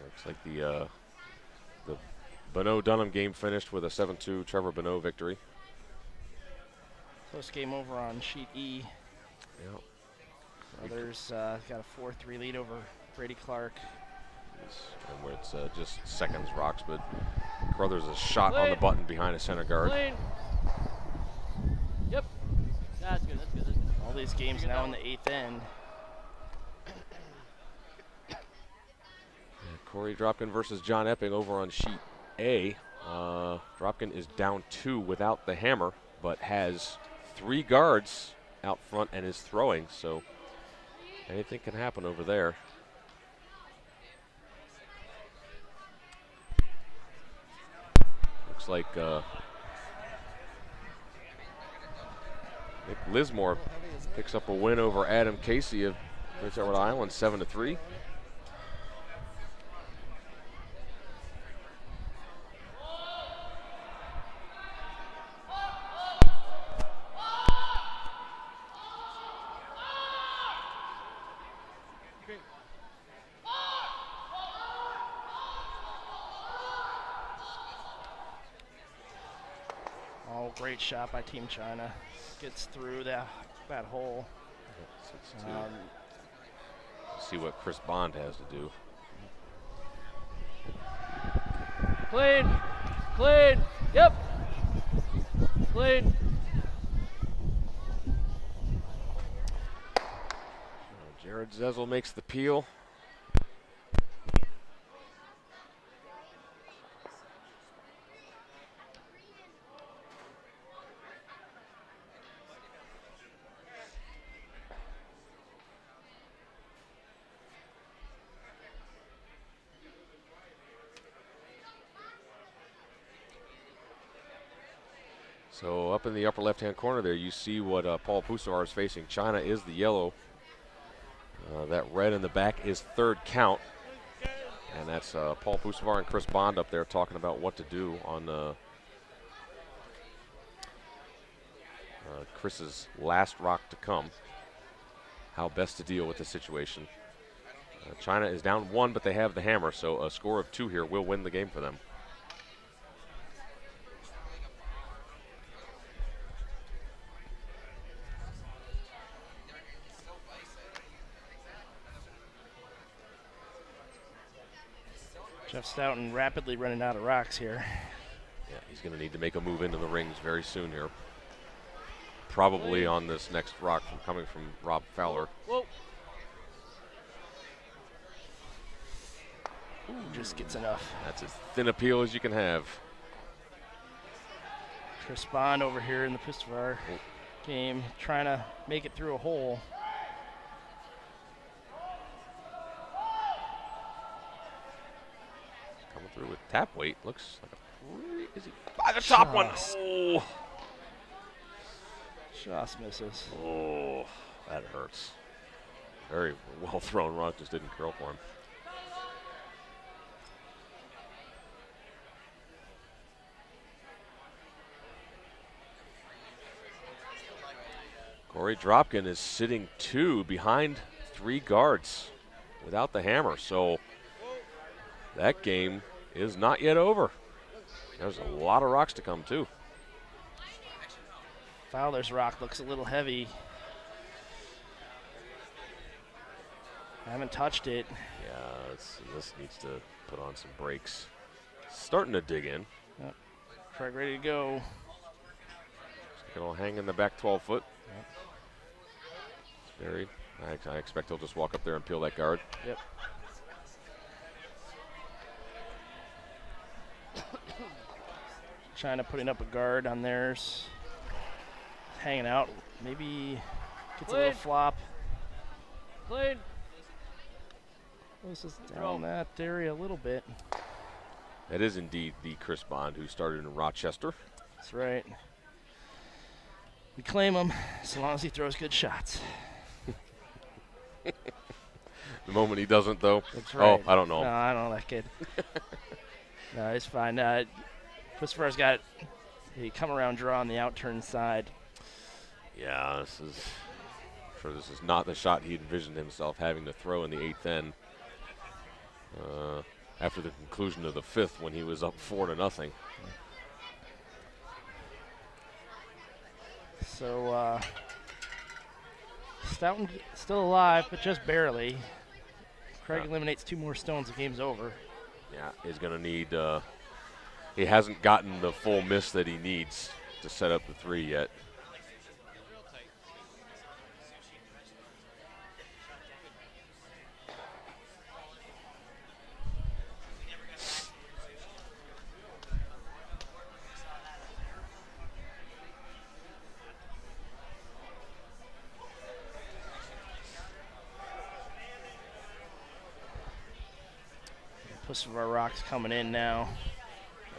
Looks like the Bonneau-Dunham game finished with a 7-2 Trevor Bonneau victory. Close game over on sheet E. Yeah. Others got a 4-3 lead over Brady Clark. And where it's just seconds rocks, but Carruthers is shot on the Blaine. button behind a center guard. Blaine. Yep. That's good. That's good. That's good. All these games now in the 8th end. Corey Dropkin versus John Epping over on sheet A. Dropkin is down 2 without the hammer, but has 3 guards out front and is throwing. So Anything can happen over there. Looks like Nick Lismore picks up a win over Adam Casey of Prince Edward Island, 7-3. Oh, great shot by Team China. Gets through that hole. 6-2. See what Chris Bond has to do. Clean. Clean. Yep. Clean. Jared ZEZEL makes the peel. So up in the upper left-hand corner there, you see what Paul Pusavar is facing. China is the yellow. That red in the back is third count. And that's Paul Pusavar and Chris Bond up there talking about what to do on Chris's last rock to come. How best to deal with the situation. China is down 1, but they have the hammer, so a score of 2 here will win the game for them. Jeff Stoughton rapidly running out of rocks here. Yeah, he's going to need to make a move into the rings very soon here. Probably on this next rock coming from Rob Fowler. Whoa. Ooh, just gets enough. That's as thin a peel as you can have. Chris Bond over here in the Pusavar game, trying to make it through a hole. Coming through with tap weight. Looks like a is he by the top one? Oh. Just misses. Oh, that hurts. Very well thrown rock, just didn't curl for him. Corey Dropkin is sitting 2 behind 3 guards without the hammer, so that game is not yet over. There's a lot of rocks to come too. Fowler's rock looks a little heavy. I haven't touched it. Yeah, this needs to put on some brakes. Starting to dig in. Yep. Craig ready to go. It'll hang in the back 12 foot. Yep. It's buried. I expect he'll just walk up there and peel that guard. Yep. China putting up a guard on theirs. Hanging out. Maybe gets a little flop. Clean. This is down that area a little bit. That is indeed the Chris Bond who started in Rochester. That's right. We claim him as long as he throws good shots. The moment he doesn't, though. That's right. Oh, I don't know. No, I don't know that kid. No, he's fine. Christopher's got a come around draw on the outturn side. Yeah, I'm sure this is not the shot he envisioned himself having to throw in the 8th end. After the conclusion of the 5th when he was up 4-0. So Stoughton still alive, but just barely. Craig eliminates 2 more stones, the game's over. Yeah, he's going to need, he hasn't gotten the full miss that he needs to set up the 3 yet. Most of our rocks coming in now.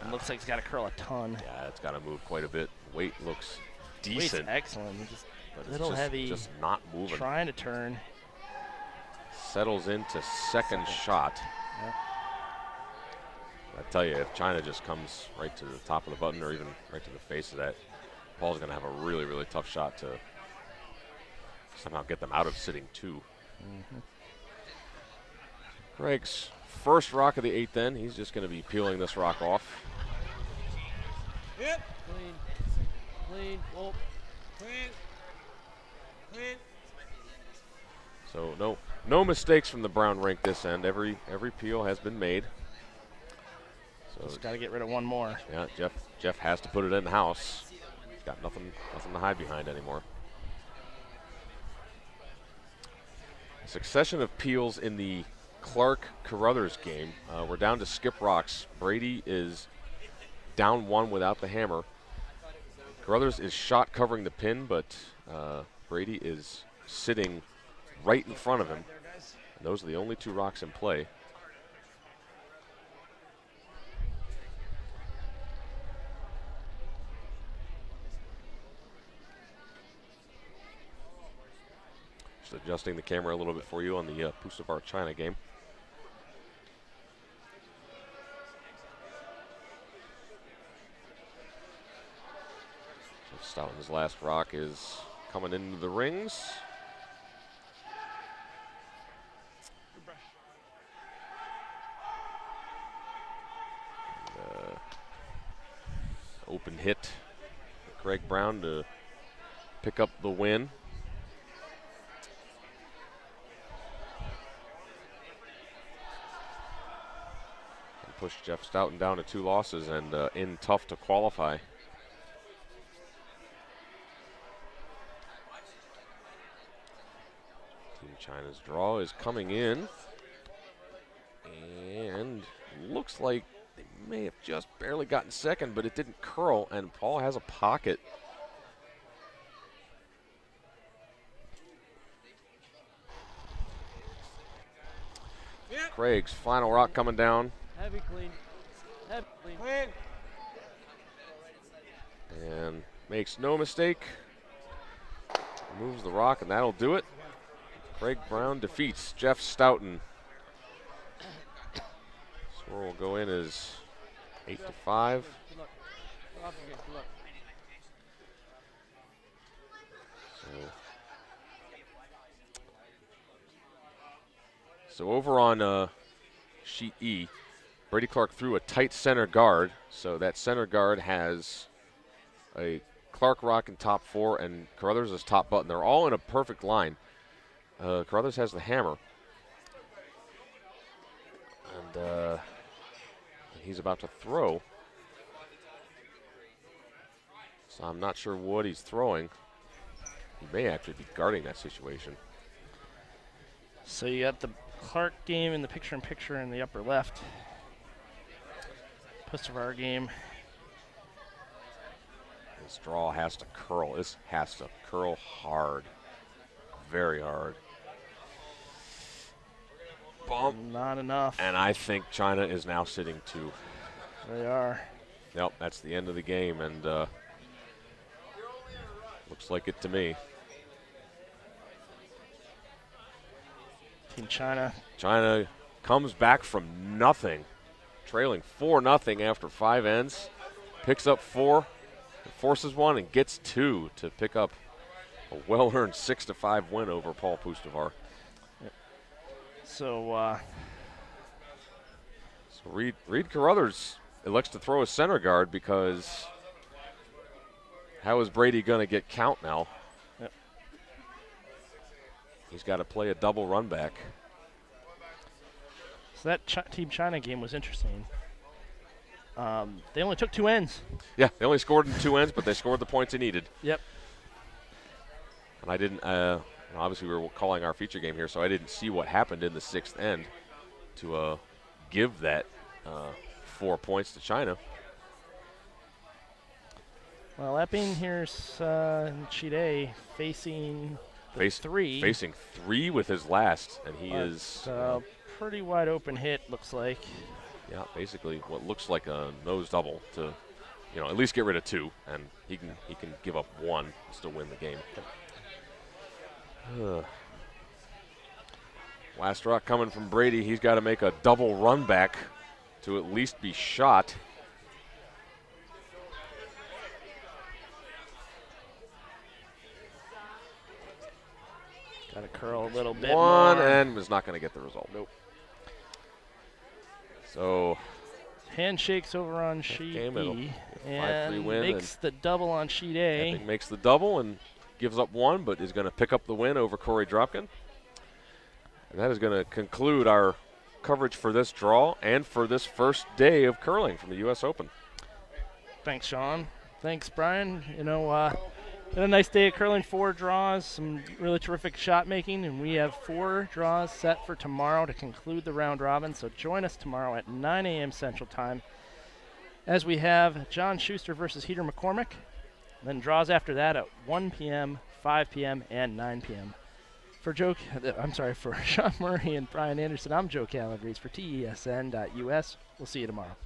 It looks like it's got to curl a ton. Yeah, it's got to move quite a bit. Weight looks Weight's decent. excellent. Just but a little it's heavy. Just not moving. Trying to turn. Settles into second shot. Yep. I tell you, if China just comes right to the top of the button or even right to the face of that, Paul's going to have a really, really tough shot to somehow get them out of sitting 2. Greg's first rock of the 8th end. He's just going to be peeling this rock off. Yep. Clean. Clean. Whoa. Clean. Clean. So no mistakes from the brown rink this end. Every peel has been made. So Just got to get rid of one more. yeah, Jeff has to put it in the house. He's got nothing to hide behind anymore. Succession of peels in the Clark-Carruthers game. We're down to skip rocks. Brady is down 1 without the hammer. Carruthers is shot covering the pin, but Brady is sitting right in front of him. And those are the only 2 rocks in play. Just adjusting the camera a little bit for you on the Pustovar China game. So Stoughton's last rock is coming into the rings. Open hit for Craig Brown to pick up the win. And push Jeff Stoughton down to 2 losses and in tough to qualify. Team China's draw is coming in. And looks like they may have just barely gotten second, but it didn't curl, and Paul has a pocket. Yep. Craig's final rock coming down. Heavy clean. Heavy clean. Clean. And makes no mistake. Moves the rock, and that'll do it. Craig Brown defeats Jeff Stoughton. Score will go in as 8-5. Good luck. Good luck. Good luck. So over on sheet E, Brady Clark threw a tight center guard. So that center guard has a Clark rock in top 4 and Carruthers is top button. They're all in a perfect line. Carruthers has the hammer. And he's about to throw. So I'm not sure what he's throwing. He may actually be guarding that situation. So you got the Clark game in the picture-in-picture in the upper left. Pustovar game. This draw has to curl. This has to curl hard. Very hard. Bump. Not enough. And I think China is now sitting 2. They are. Yep, that's the end of the game, and looks like it to me. Team China. China comes back from nothing, trailing 4-0 after 5 ends, picks up 4, forces 1, and gets 2 to pick up a well-earned 6-5 win over Paul Pustovar. So, Reed Carruthers elects to throw a center guard because how is Brady going to get count now? Yep. He's got to play a double run back. So that Team China game was interesting. They only took 2 ends. Yeah, they only scored in 2 ends, but they scored the points they needed. Yep. And I didn't, obviously we were calling our feature game here, so I didn't see what happened in the 6th end to give that 4 points to China. Well, Epping here's in sheet A facing the 3. Facing 3 with his last, and he is pretty wide open hit, looks like. Yeah, basically what looks like a nose double to, you know, at least get rid of 2, and he can give up 1 and still win the game. Last rock coming from Brady. He's got to make a double run back to at least be shot. Got to curl a little bit One more. and was not going to get the result. Nope. So handshakes over on sheet game, it'll E, be a 5-3 and win, makes the double on sheet A. Epic makes the double and gives up 1, but is going to pick up the win over KROY Dropkin. And that is going to conclude our coverage for this draw and for this first day of curling from the U.S. Open. Thanks, Sean. Thanks, Brian. You know, had a nice day of curling, 4 draws, some really terrific shot making, and we have 4 draws set for tomorrow to conclude the round robin. So join us tomorrow at 9 a.m. Central Time as we have John Schuster versus Heater McCormick. Then draws after that at 1 p.m., 5 p.m., and 9 p.m. For Sean Murray and Brian Anderson, I'm Joe Calabrese for TESN.US. We'll see you tomorrow.